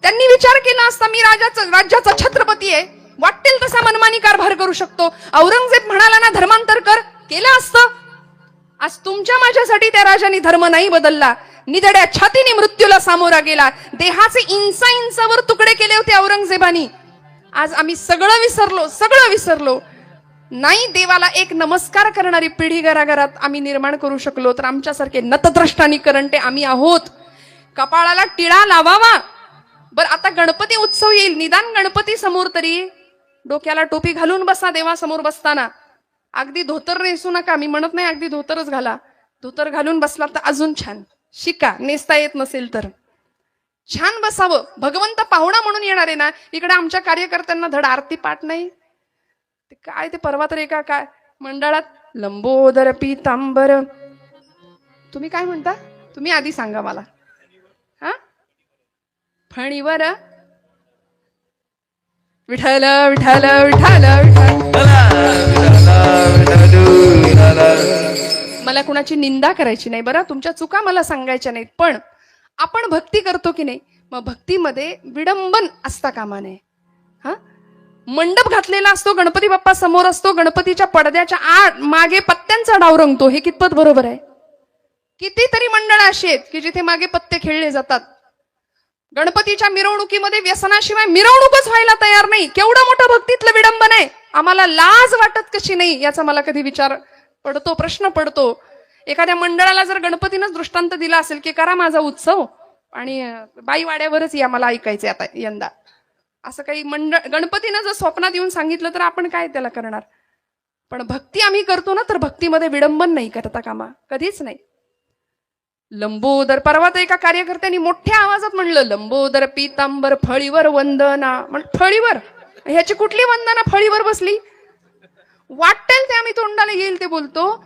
S1: त्यांनी विचार केला असता, मी राज्याचा छत्रपती आहे, वाटेल तसा मनमानी कारभार करू शकतो. औरंगजेब म्हणाला ना धर्मांतर कर, केलं असतं. आज तुमच्या माझ्यासाठी त्या राजाने धर्म नाही बदलला, निधड्या छातीने मृत्यूला सामोरा गेला, देहाचे इंचावर तुकडे केले होते औरंगजेबानी. आज आम्ही सगळं विसरलो. नाही देवाला एक नमस्कार करणारी पिढी घराघरात आम्ही निर्माण करू शकलो तर आमच्यासारखे नतद्रष्टानी करंटे आम्ही आहोत. कपाळाला टिळा लावावा. बरं आता गणपती उत्सव येईल, निदान गणपती समोर तरी डोक्याला टोपी घालून बसा. देवासमोर बसताना अगदी धोतर नेसू नका, मी म्हणत नाही अगदी धोतरच घाला. धोतर घालून बसला तर अजून छान. शिका, नेसता येत नसेल तर छान बसावं. भगवंत पाहुणा म्हणून येणार आहे ना. इकडे आमच्या कार्यकर्त्यांना धड आरती पाठ नाही. ते काय ते परवा तर एका काय मंडळात लंबोदर पीतांबर, तुम्ही काय म्हणता, तुम्ही आधी सांगा मला. फणीवर विठ्ठल विठ्ठल विठ्ठल विठ्ठल. मला कुणाची निंदा करायची नाही बरं, तुमच्या चुका मला सांगायच्या नाहीत. पण आपण भक्ती करतो की नाही, मग भक्तीमध्ये विडंबन असता कामा नये. मंडप घातलेला असतो, गणपती बाप्पा समोर असतो, गणपतीच्या पडद्याच्या मागे पत्त्यांचा डाव रंगतो. हे कितपत बरोबर आहे? कितीतरी मंडळ अशी आहेत की जिथे मागे पत्ते खेळले जातात. गणपतीच्या मिरवणुकीमध्ये व्यसनाशिवाय मिरवणूकच व्हायला तयार नाही. केवढं मोठं भक्तीतलं विडंबन आहे. आम्हाला लाज वाटत कशी नाही याचा मला कधी विचार पडतो, प्रश्न पडतो. एखाद्या मंडळाला जर गणपतीनंच दृष्टांत दिला असेल की करा माझा उत्सव आणि बाईवाड्यावरच या मला ऐकायचंय आता यंदा, असं काही मंडळ गणपतीनं जर स्वप्नात येऊन सांगितलं तर आपण काय त्याला करणार. पण भक्ती आम्ही करतो ना, तर भक्तीमध्ये विडंबन नाही करता कामा, कधीच नाही. लंबोदर, परवा तर एका कार्यकर्त्यांनी मोठ्या आवाजात म्हणलं, लंबोदर पीतांबर फळीवर वंदना. फळीवर, ह्याची कुठली वंदना फळीवर बसली? वाटेल ते आम्ही तोंडाला येईल ते बोलतो.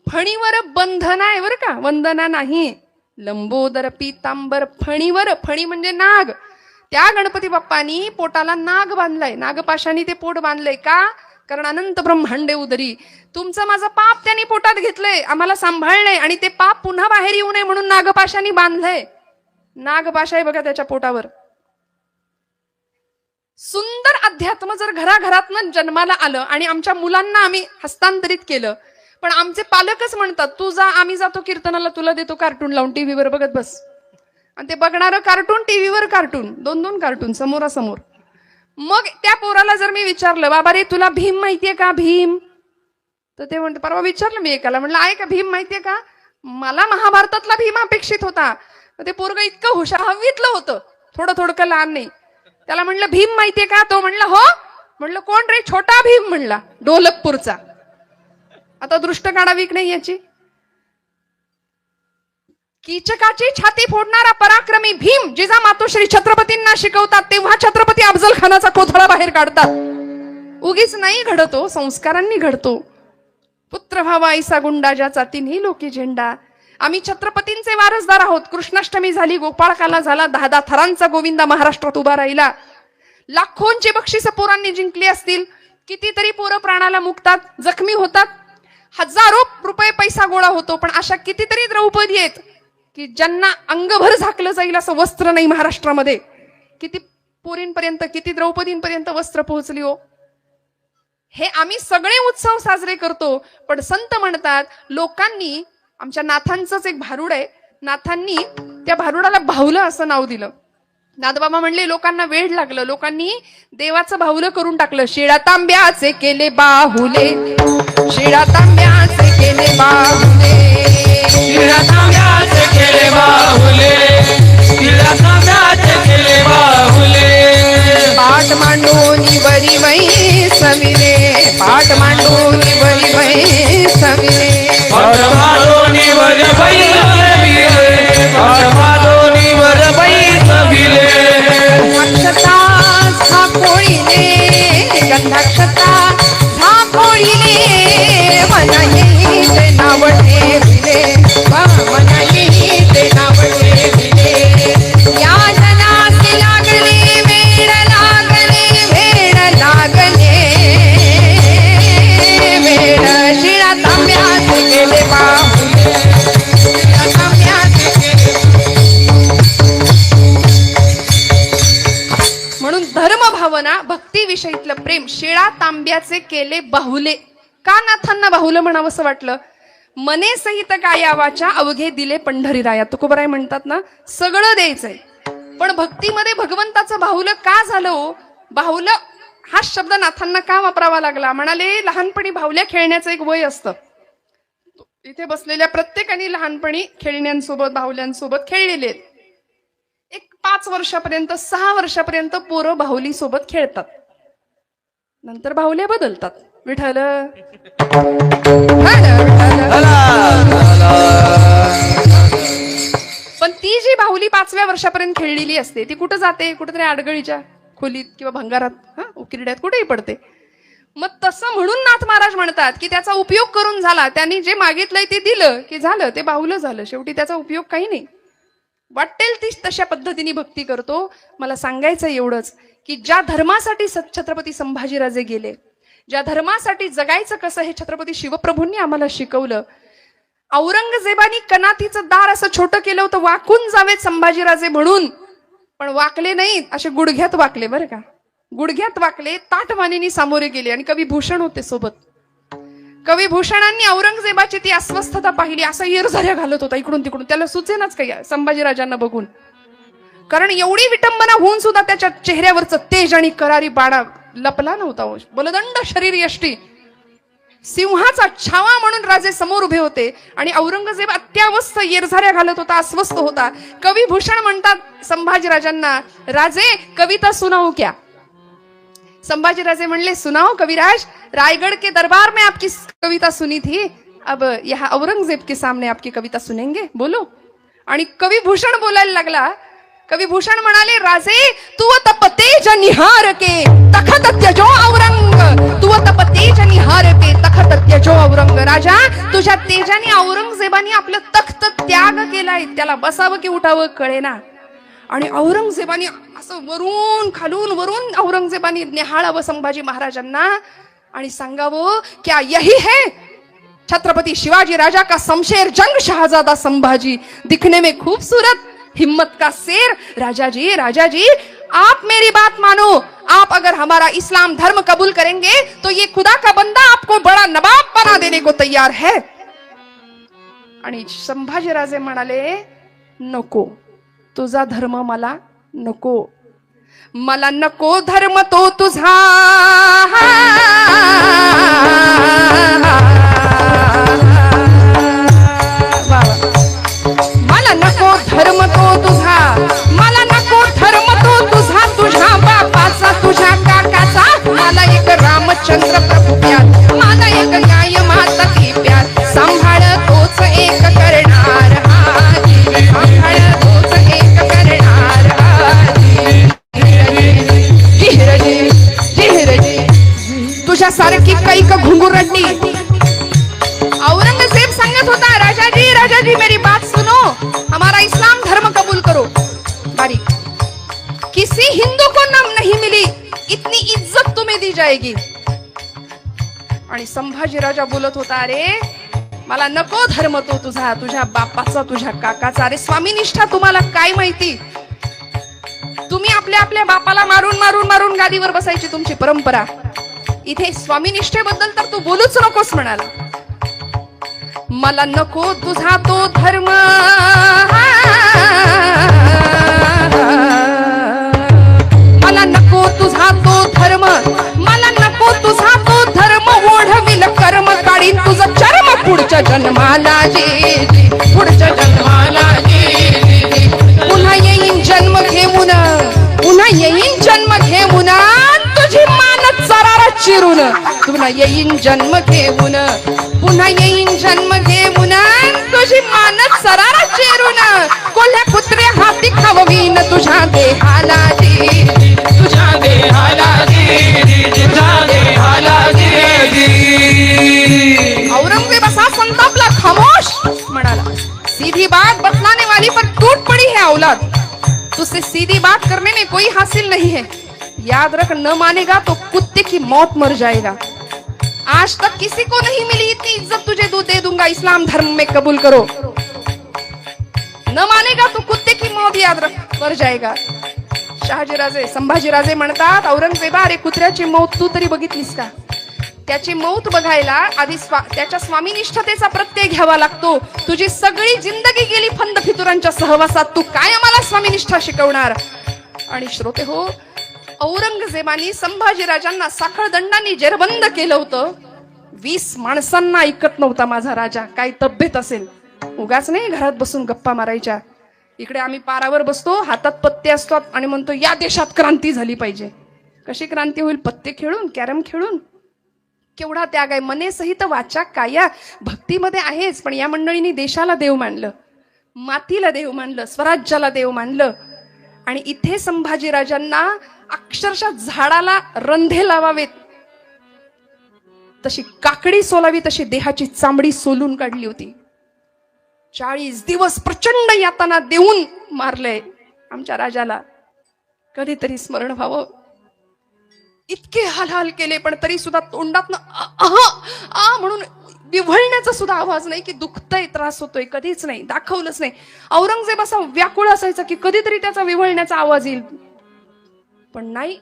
S1: फणीवर बंधना आहे बरं का, वंदना नाही. लंबोदर पीतांबर फणीवर, फणी म्हणजे नाग. त्या गणपती बाप्पानी पोटाला नाग बांधलाय, नागपाशानी ते पोट बांधलंय. का? कारण अनंत ब्रह्मांडे उदरी. तुमचं माझं पाप त्यांनी पोटात घेतलंय, आम्हाला सांभाळलंय, आणि ते पाप पुन्हा बाहेर येऊ नये म्हणून नागपाशानी बांधलंय. नागपाशा आहे बघा त्याच्या पोटावर. सुंदर अध्यात्म जर घराघरातनं जन्माला आलं आणि आमच्या मुलांना आम्ही हस्तांतरित केलं, पण आमचे पालकच म्हणतात तू जा, आम्ही जातो कीर्तनाला, तुला देतो कार्टून लावून टीव्हीवर बघत बस. आणि ते बघणारं कार्टून, टीव्हीवर कार्टून, 2-2 कार्टून समोरासमोर. मग त्या पोराला जर मी विचारलं, बाबा रे तुला भीम माहितीये का, भीम? तर ते म्हणते, परवा विचारलं मी एकाला, म्हणलं आहे का भीम माहितीये का? मला महाभारतातला भीम अपेक्षित होता. ते पोरग इतकं हुशार, 6वीतलं होतं, थोडं लहान नाही. त्याला म्हणलं भीम माहितीये का? तो म्हणला हो. म्हणलं कोण रे? छोटा भीम म्हणला, ढोलकपूरचा. आता दृष्ट काढावी की नाही याची? कीचकाची छाती फोडणारा पराक्रमी भीम जिजा मातोश्री छत्रपतींना शिकवतात, तेव्हा छत्रपती अफजल खानाचा कोथळा बाहेर काढतात. उगीच नाही घडतो, संस्कारांनी घडतो. पुत्र व्हावा ऐसा गुंडा, ज्याचा तिन्ही लोकी झेंडा. आम्ही छत्रपतींचे वारसदार आहोत. कृष्णाष्टमी झाली, गोपाळकाला झाला, 10 थरांचा गोविंदा महाराष्ट्रात उभा राहिला. लाखोंची बक्षिसं पोरांनी जिंकली असतील. कितीतरी पोरं प्राणाला मुकतात, जखमी होतात, हजारो रुपये पैसा गोळा होतो. पण अशा कितीतरी द्रौपदी आहेत की ज्यांना अंगभर झाकलं जाईल असं वस्त्र नाही महाराष्ट्रामध्ये. किती पोरींपर्यंत, किती द्रौपदींपर्यंत वस्त्र पोहोचली हो. हे आम्ही सगळे उत्सव साजरे करतो, पण संत म्हणतात लोकांनी, आमच्या नाथांचंच एक भारुड आहे, नाथांनी त्या भारुडाला बाहुलं असं नाव दिलं. नाथबाबा म्हणले लोकांना वेड लागलं, लोकांनी देवाचं बाहुलं करून टाकलं. शिळा तांब्याचे केले बाहुले, शिळा तांब्याचे केले बाहुले,
S2: शिळा तांब्याचे केले बाहुले, शिळा तांब्याचे केले बाहुले.
S1: पाठ मांडून वरी वै सविले, पाठ मांडून वरी वै सविले,
S2: परमादोनी वर बैल सविले, परमादोनी वर बैल सविले.
S1: गंधाक्षता झाकोळीले, गंधाक्षता झाकोळीले, मना येईते नाव ठेविले, मना येईते नाव ठेविले. या जनासी लागले वेड लागले, वेड लागले वेड. शिळा तांब्याचे केले बाहुले, शिळा तांब्याचे केले. म्हणून धर्म भावना, भक्तीविषयीतलं प्रेम शिळा तांब्याचे केले बाहुले. का नाथांना बाहुलं म्हणावं असं वाटलं? मने सहित गायावाच्या अवघे दिले पंढरीराया. तुकोबराय म्हणतात ना, सगळं द्यायचंय, पण भक्तीमध्ये भगवंताचं बाहुलं का झालं हो? बाहुलं हा शब्द नाथांना का वापरावा लागला? म्हणाले लहानपणी बाहुल्या खेळण्याचं एक वय असतं. इथे बसलेल्या प्रत्येकाने लहानपणी खेळण्यांसोबत, बाहुल्यांसोबत खेळलेले आहेत. एक 5 वर्षापर्यंत, 6 वर्षापर्यंत पोरं बाहुली सोबत खेळतात, नंतर बाहुल्या बदलतात. विठ्ठल पण ती जी बाहुली 5व्या वर्षापर्यंत खेळलेली असते ती कुठं जाते? कुठेतरी आडगळीच्या खोलीत किंवा भंगारात, उकिरड्यात, कुठेही पडते. मग तसं म्हणून नाथ महाराज म्हणतात की त्याचा उपयोग करून झाला, त्यांनी जे मागितलंय ते दिलं की झालं, ते बाहुलं झालं. शेवटी त्याचा उपयोग काही नाही. वाटेल ती तशा पद्धतीने भक्ती करतो. मला सांगायचं एवढंच की ज्या धर्मासाठी छत्रपती संभाजीराजे गेले, ज्या धर्मासाठी जगायचं कसं हे छत्रपती शिवप्रभूंनी आम्हाला शिकवलं. औरंगजेबानी कनातीचं दार असं छोटं केलं होतं, वाकून जावेत संभाजीराजे म्हणून, पण वाकले नाहीत, असे गुडघ्यात वाकले. बरं का, गुडघ्यात वाकले, ताटमानेनी सामोरे गेले. आणि कवी भूषण होते सोबत. कवी भूषणांनी औरंगजेबाची ती अस्वस्थता पाहिली, असा येरझाऱ्या घालत होता इकडून तिकडून, त्याला सुचेनाच काही संभाजीराजांना बघून. कारण एवढी विटंबना होऊन सुद्धा त्याच्या चेहऱ्यावरचं तेज आणि करारी बाणा लपला नव्हता. बलदंड शरीर यष्टी, सिंहाचा छावा म्हणून राजे समोर उभे होते आणि औरंगजेब अत्यावस्थ येरझाऱ्या घालत होता, अस्वस्थ होता. कवी भूषण म्हणतात संभाजीराजांना, राजे कविता सुनाऊ क्या? संभाजीराजे म्हणले, सुनाओ कविराज, रायगढ़ के दरबार में आपकी कविता सुनी थी, अब यहाँ औरंगजेब के सामने आपकी कविता सुनेंगे, बोलो. आणि कवी भूषण बोलायला लागला. कवी भूषण म्हणाले, राजे तू तप तेज निहार के तखत त्यजो औरंग, तू तप तेज निहार के तखत त्यजो औरंग. राजा, तुझ्या तेजाने औरंगजेबाने आपलं तख्त त्याग केलाय, त्याला बसावं की उठावं कळेना. आणि औरंगजेबाने असं वरून खालून वरून औरंगजेबाने निहाळावं संभाजी महाराजांना आणि सांगावं, क्या यही है छत्रपति शिवाजी राजा का शमशेर जंग शहजादा संभाजी, दिखने में खूबसूरत, हिम्मत का शेर. राजा जी, राजा जी, आप मेरी बात मानो, आप अगर हमारा इस्लाम धर्म कबूल करेंगे तो ये खुदा का बंदा आपको बड़ा नवाब बना देने को तैयार है. आणि संभाजीराजे म्हणाले, नको, तुझा धर्म मला नको, मला नको धर्म तो तुझा, मला नको धर्म तो तुझा, मला नको धर्म तो तुझा, तुझ्या बापाचा, तुझ्या काकाचा, मला एक रामचंद्र प्रभू प्यार, मला एक न्याय माता ती प्यार, सांभाळ तोच एक करणार हाजी, सांभाळ तोच एक करणार हाजी. तुझ्यासारखी कैक घुंगुरडली. औरंगजेब सांगत होता, राजाजी, राजाजी मेरी बात सुनो, हमारा इस्लाम धर्म कबूल करो. बारीक, किसी हिंदू को नाम नहीं मिली इतनी इज्जत तुम्हें दी जाएगी. आणि संभाजी राजा बोलत होता, अरे मला नको धर्म तो तुझा, तुझ्या बापाचा, तुझ्या काकाचा. अरे स्वामीनिष्ठा तुम्हाला काय माहिती? तुम्ही आपल्या आपल्या बापाला मारून मारून मारून गादीवर बसायची तुमची परंपरा. इथे स्वामीनिष्ठेबद्दल तर तू बोलूच नकोस म्हणाला. मला नको तुझा तो धर्म, मला नको तुझा तो धर्म, मला नको तुझा तो धर्म, ओढविल कर्म काढीन तुझं चर्म पुढच्या जन्माला जी, पुढच्या जन्माला जी. पुन्हा येईन जन्म घेऊन, पुन्हा येईन जन्म घेऊन तुझी मान चरारा चिरून, पुन्हा येईन जन्म घेऊन, पुन्हा येईन जन्म घेऊन तुझी मान चरारा चिरून, कोल्ह्या कुत्र्या हाती खाववीन तुझ्या देहाला जी, तुझ्या देहाला जी, तुझ्या देहाला जी. औरंगजेब असा संतापला, खामोश म्हणाला. सीधी बात बतलाने वाली पर टूट पड़ी है औलाद, तुझसे सीधी बात करने में कोई हासिल नहीं है. याद रख, न मानेगा तो कुत्ते की मौत मर जाएगा. आज तक किसी को नहीं मिली इतनी इज्जत, तुझे दे दूंगा, इस्लाम धर्म में कबूल करो. न मानेगा तो कुत्ते की मौत, याद रख, मर जाएगा. शहाजीराजे संभाजीराजे म्हणतात, औरंगजेबा अरे कुत्र्याची मौत तू तरी बघितलीस का? त्याची मौत बघायला आधी त्याच्या स्वामीनिष्ठतेचा प्रत्यय घ्यावा लागतो. तुझी सगळी जिंदगी गेली फंद फितुरांच्या सहवासात, तू काय आम्हाला स्वामीनिष्ठा शिकवणार? आणि श्रोते हो, औरंगजेबानी संभाजीराजांना साखळदंडाने जेरबंद केलं होतं. 20 माणसांना ऐकत नव्हता माझा राजा. काय तब्येत असेल, उगाच नाही घरात बसून गप्पा मारायच्या. इकडे आम्ही पारावर बसतो, हातात पत्ते असतात आणि म्हणतो या देशात क्रांती झाली पाहिजे. कशी क्रांती होईल? पत्ते खेळून, कॅरम खेळून. केवढा त्याग आहे. मने सहित वाचा काया भक्तीमध्ये आहेच, पण या मंडळींनी देशाला देव मानलं, मातीला देव मानलं, स्वराज्याला देव मानलं. आणि इथे संभाजीराजांना अक्षरशः झाडाला रंधे लावावेत तशी काकडी सोलावी तशी देहाची चामडी सोलून काढली होती. 40 दिवस प्रचंड यातना देऊन मारलंय आमच्या राजाला. कधीतरी स्मरण व्हावं. इतके हाल केले, पण तरी सुद्धा तोंडातनं आ म्हणून विव्हळण्याचा सुद्धा आवाज नाही की दुखतय, त्रास होतोय, कधीच नाही, दाखवलंच नाही. औरंगजेब असा व्याकुळ असायचा की कधीतरी त्याचा विव्हळण्याचा आवाज येईल, पण नाही.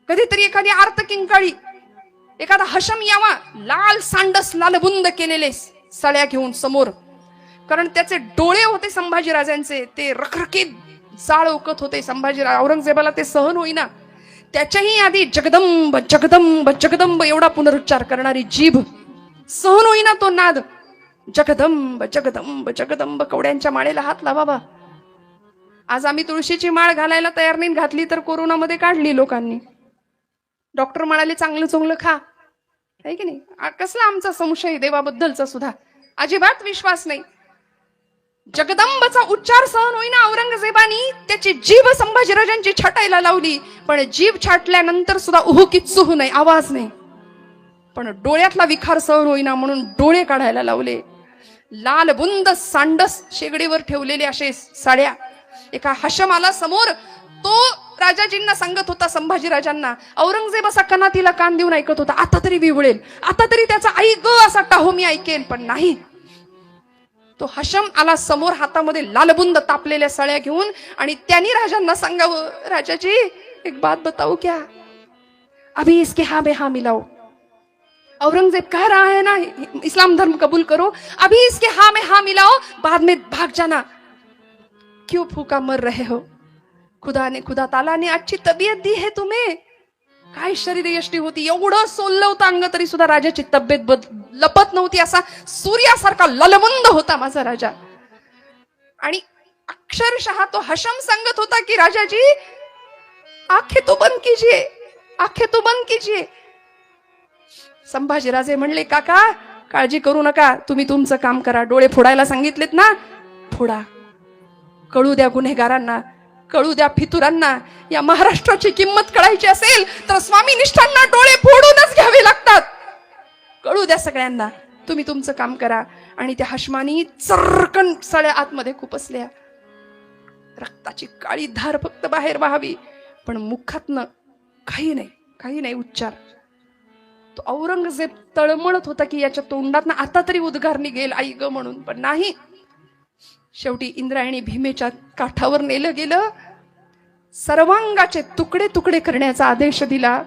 S1: कधीतरी एखादी आर्त किंकाळी, एखादा हशम यावा, लाल सांडस लालबुंद केलेले सळ्या घेऊन समोर, कारण त्याचे डोळे होते संभाजीराजांचे, ते रखरखीत जाळ ओकत होते. औरंगजेबाला ते सहन होईना. त्याच्याही आधी जगदंब जगदंब जगदंब एवढा पुनरुच्चार करणारी जीभ सहन होईना तो नाद. जगदंब जगदंब जगदंब. कवड्यांच्या माळेला हात लावावा. आज आम्ही तुळशीची माळ घालायला तयार नाही, घातली तर कोरोनामध्ये काढली लोकांनी. डॉक्टर म्हणाले चांगलं चोंगलं खा, आहे की नाही? कसला आमचा संशय देवाबद्दलचा सुद्धा, अजिबात विश्वास नाही. जगदंबचा उच्चार सहन होईना औरंगजेबानी त्याची जीभ संभाजीराजांची छाटायला लावली, पण जीभ छाटल्यानंतर सुद्धा उहू किच्चूहू नाही, आवाज नाही. पण डोळ्यातला विखार सहन होईना म्हणून डोळे काढायला लावले. लाल बुंद सांडस शेगडीवर ठेवलेले असे साड्या. एका हशमाला समोर, तो राजाजींना सांगत होता संभाजीराजांना. औरंगजेब असा कनातीला कान देऊन ऐकत होता. आता तरी विवळेल, आता तरी त्याचा आई ग असा टाहो मी ऐकेल, पण नाही. तो हशम आला समोर, हातामध्ये लालबुंद तापलेल्या सळ्या घेऊन, आणि त्यांनी राजांना सांगावं, राजाजी एक बात बताओ क्या, अभी इसके हाँ में हाँ मिलाओ. औरंगजेब कह रहा है ना इस्लाम धर्म कबूल करो, अभी इसके हाँ में हाँ मिलाओ, बाद में भाग जाना. क्यों फूका मर रहे हो? खुदा ताला ने अच्छी तबीयत दी है तुम्हें. काय शरीर यष्टी होती, एवढं सोललं होतं अंग, तरी सुद्धा राजाची तब्येत लपत नव्हती. असा सूर्यासारखा ललबुंद होता माझा राजा. आणि अक्षरशः तो हशम सांगत होता की राजाजी आंखें तो बंद कीजिए, आंखें तो बंद कीजिए. संभाजीराजे म्हणले, काका काळजी करू नका, तुम्ही तुमचं काम करा. डोळे फोडायला सांगितलेत ना, फोडा. कळू द्या गुन्हेगारांना, कळू द्या फितुरांना. या महाराष्ट्राची किंमत कळायची असेल तर स्वामी निष्ठांना डोळे फोडूनच घ्यावे लागतात. कळू द्या सगळ्यांना, तुम्ही तुमचं काम करा. आणि त्या हशमानी चरकन सळ्या आतमध्ये खुपसल्या. रक्ताची काळी धार फक्त बाहेर व्हावी, पण मुखातनं काही नाही उच्चार. तो औरंगजेब तळमळत होता की याच्या तोंडातनं आता तरी उद्गार निघेल आई ग म्हणून, पण नाही. शेवटी इंद्रायणी भीमेच्या काठावर नेलं गेलं. सर्वांगाचे तुकडे तुकडे करण्याचा आदेश दिला.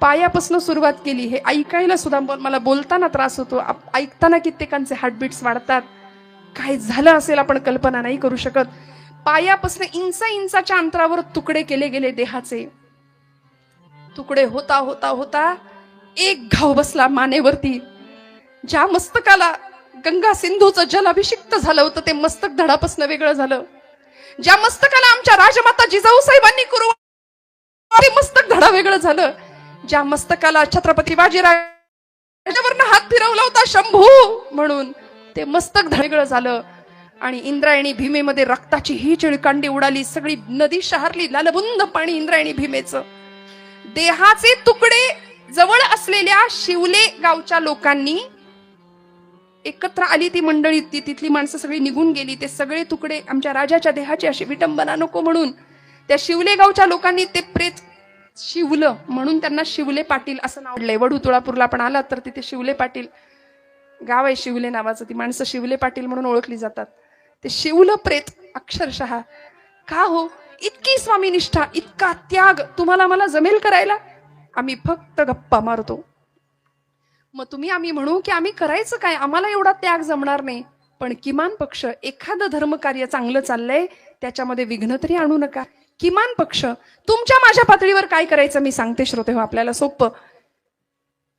S1: पायापासून सुरुवात केली. हे ऐकायला सुद्धा मला बोलताना त्रास होतो. ऐकताना कित्येकांचे हार्टबीट्स वाढतात. काय झालं असेल आपण कल्पना नाही करू शकत. पायापासून इंचाच्या अंतरावर तुकडे केले गेले देहाचे. तुकडे होता होता होता एक घाव बसला मानेवरती. ज्या मस्तकाला गंगा सिंधूचं जलाभिषिक्त झालं होतं ते मस्तक धडापासून वेगळं झालं. ज्या मस्तकाला आमच्या राजमाता जिजाऊ साहेबांनी ते मस्तक धडा वेगळं झालं. ज्या मस्तकाला छत्रपती बाजीराजावरनं हात फिरवला होता शंभू म्हणून ते मस्तक धडा वेगळं झालं. आणि इंद्रायणी भीमेमध्ये रक्ताची ही चिळकांडी उडाली. सगळी नदी शहरली. लालबुंद पाणी इंद्रायणी भीमेचं. देहाचे तुकडे जवळ असलेल्या शिवले गावच्या लोकांनी एकत्र आली. ती मंडळी, तिथली माणसं सगळी निघून गेली. ते सगळे तुकडे आमच्या राजाच्या देहाची अशी विटंबना नको म्हणून त्या शिवले गावच्या लोकांनी ते प्रेत शिवलं म्हणून त्यांना शिवले पाटील असं नाव दिलंय. वडू तुळापूरला पण आलात तर तिथे शिवले पाटील गाव आहे शिवले नावाचं. ती माणसं शिवले पाटील म्हणून ओळखली जातात. ते शिवलं प्रेत अक्षरशः. का हो इतकी स्वामी निष्ठा, इतका त्याग तुम्हाला मला जमेल करायला? आम्ही फक्त गप्पा मारतो. मग तुम्ही आम्ही म्हणू की आम्ही करायचं काय, आम्हाला एवढा त्याग जमणार नाही. पण किमान पक्ष एखादं धर्मकार्य चांगलं चाललंय त्याच्यामध्ये विघ्न तरी आणू नका. किमान पक्ष तुमच्या माझ्या पातळीवर काय करायचं मी सांगते श्रोते हो, आपल्याला सोपं.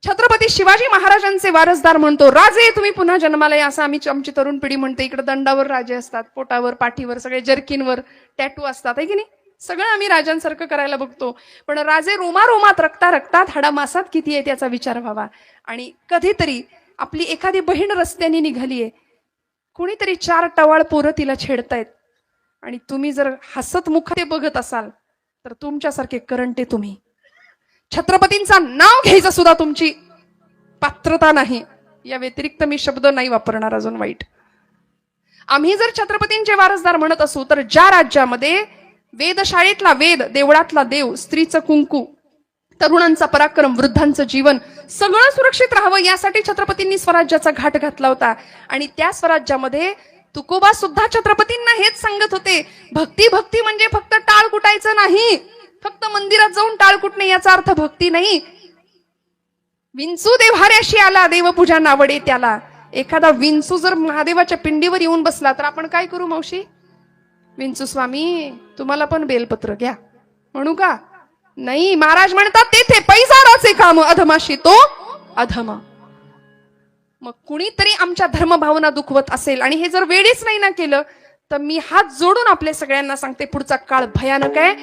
S1: छत्रपती शिवाजी महाराजांचे वारसदार म्हणतो. राजे तुम्ही पुन्हा जन्माला या असं आमची तरुण पिढी म्हणते. इकडे दंडावर राजे असतात, पोटावर पाठीवर सगळे जर्किनवर टॅटू असतात आहे की नाही. सगळं आम्ही राजांसारखं करायला बघतो. पण राजे रोमात रक्तात हाडामासात किती आहे त्याचा विचार व्हावा. आणि कधीतरी आपली एखादी बहीण रस्त्याने निघालीये, कोणीतरी 4 टवाळ पोरं तिला छेडतायत आणि तुम्ही जर हसत मुख ते बघत असाल तर तुमच्यासारखे करंटे तुम्ही. छत्रपतींचा नाव घ्यायचं सुद्धा तुमची पात्रता नाही. या व्यतिरिक्त मी शब्द नाही वापरणार अजून वाईट. आम्ही जर छत्रपतींचे वारसदार म्हणत असू तर ज्या राज्यामध्ये वेदशाळेतला वेद, देवळातला देव, स्त्रीचं कुंकू, तरुणांचा पराक्रम, वृद्धांचं जीवन सगळं सुरक्षित राहावं यासाठी छत्रपतींनी स्वराज्याचा घाट घातला होता. आणि त्या स्वराज्यामध्ये तुकोबा सुद्धा छत्रपतींना हेच सांगत होते. भक्ती म्हणजे फक्त टाळ कुटायचं नाही, फक्त मंदिरात जाऊन टाळ कुटणे याचा अर्थ भक्ती नाही. विंचू देव्हाऱ्याशी आला देवपूजा नावडे त्याला. एखादा विंचू जर महादेवाच्या पिंडीवर येऊन बसला तर आपण काय करू मावशी? विंचू स्वामी तुम्हाला पण बेलपत्र घ्या म्हणू का? नाही, महाराज म्हणतात तेथे पैजाराचे काम अधमाशी तो अधम. मग कुणीतरी आमच्या धर्मभावना दुखवत असेल आणि हे जर वेळीच नाही ना केलं तर मी हात जोडून आपल्या सगळ्यांना सांगते पुढचा काळ भयानक आहे.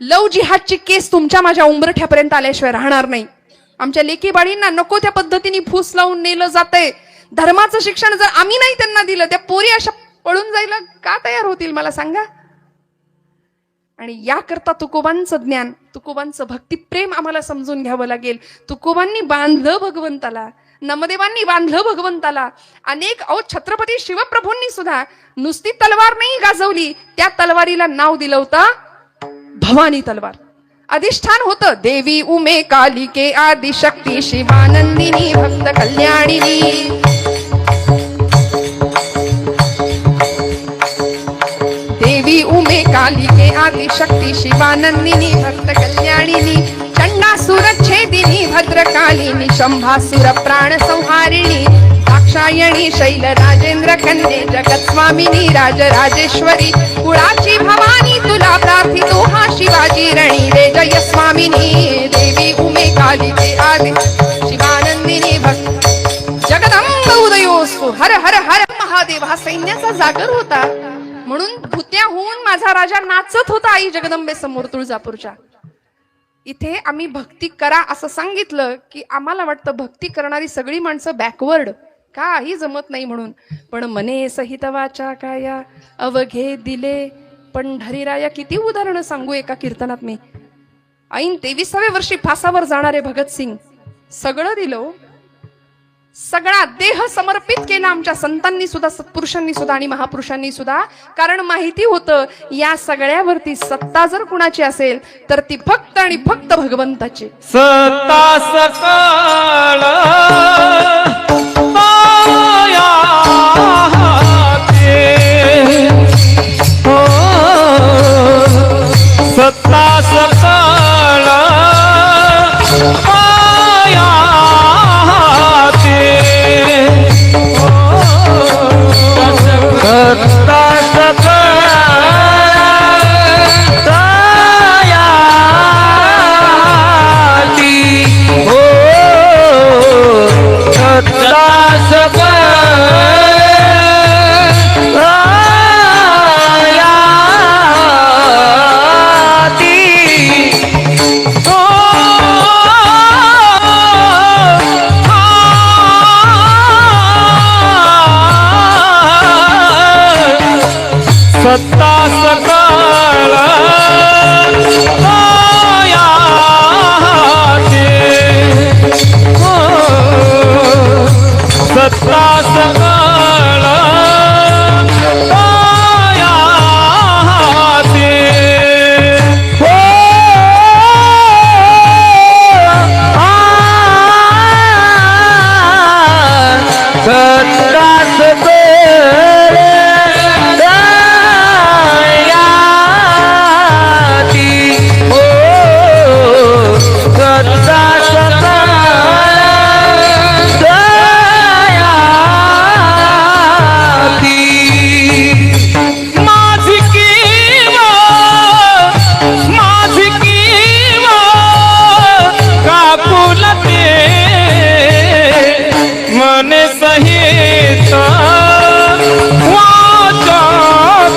S1: लव जिहादची केस तुमच्या माझ्या उंबरठ्यापर्यंत आल्याशिवाय राहणार नाही. आमच्या लेकी बाळींना नको त्या पद्धतीने फूस लावून नेलं जातंय. धर्माचं शिक्षण जर आम्ही नाही त्यांना दिलं त्या पोरी अशा पळून जायला का तयार होतील मला सांगा? आणि याकरता तुकोबांचं ज्ञान, तुकोबांचं भक्तिप्रेम आम्हाला समजून घ्यावं लागेल. तुकोबांनी बांधलं भगवंताला, नमदेवांनी बांधलं भगवंताला. अनेक छत्रपती शिवप्रभूंनी सुद्धा नुसती तलवार नाही गाजवली, त्या तलवारीला नाव दिलं होतं भवानी तलवार. अधिष्ठान होतं देवी उमे कालिके आदिशक्ती शिवानंदिनी भक्त कल्याणिनी. देवी उमे कालिके आदिशक्ती शिवानंदिनी भक्त कल्याणिनी. चंडासुर छेदिनी भद्रकालिनी शंभासुर प्राण संहारिणी. दाक्षायणी शैल राजेंद्र कन्ये जगत स्वामिनी राजराजेश्वरी. कुळाची भवानी तुला प्रार्थितो हा शिवाजी रणी रे जय स्वामिनी. देवी उमे कालिके आदि शिवानंदिनी भक्त जगदंब उदयोस्तु. हर हर हर महादेव हा सैन्याचा जागर होता. म्हणून भूत्या होऊन माझा राजा नाचत होता आई जगदंबे समोर तुळजापूरच्या. इथे आम्ही भक्ती करा असं सांगितलं की आम्हाला वाटतं भक्ती करणारी सगळी माणसं बॅकवर्ड, काही जमत नाही म्हणून. पण मने सहित वाचा काया अवघे दिले पंढरीराया. किती उदाहरणं सांगू एका कीर्तनात मी. ऐन 23व्या वर्षी फासावर जाणारे भगतसिंग सगळं दिलं, सगळा देह समर्पित केला आमच्या संतांनी सुद्धा, सत्पुरुषांनी सुद्धा आणि महापुरुषांनी सुद्धा. कारण माहिती होतं या सगळ्यावरती सत्ता जर कुणाची असेल तर ती फक्त आणि फक्त भगवंताची.
S3: सत्ता सकळ माया हाते. हो सत्ता सकळ सत्ता सकळ मायाती हो सत्ता सकळ मायाती हो सत्ता सकळ दयाती हो सत्ता सकळ दयाती माझी कीव काकुलते मने सहित वाचा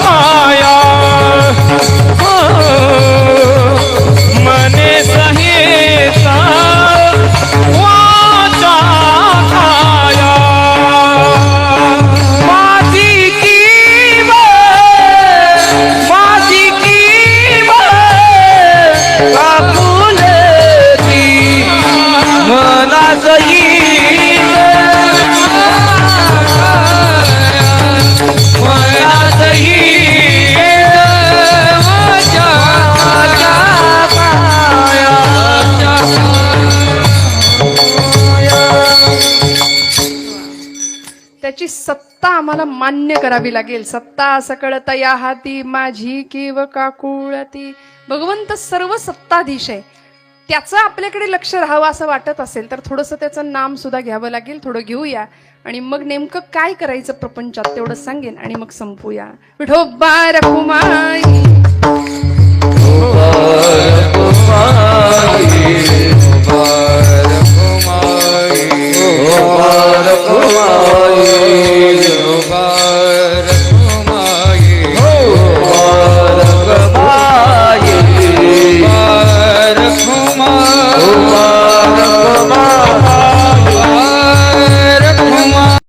S3: माया हो मने सहित वाचा माया माझी कीव काकुलती मना सहित
S1: त्याची सत्ता आम्हाला मान्य करावी लागेल. सत्ता सकळ तया हाती माझी किव काकुळती. भगवंत सर्व सत्ताधीश आहे. त्याचं आपल्याकडे लक्ष राहावं असं वाटत असेल तर थोडंसं त्याचं नाम सुद्धा घ्यावं लागेल. थोडं घेऊया आणि मग नेमकं काय करायचं प्रपंचात तेवढं सांगेन आणि मग संपूया. विठोबा रखुमाई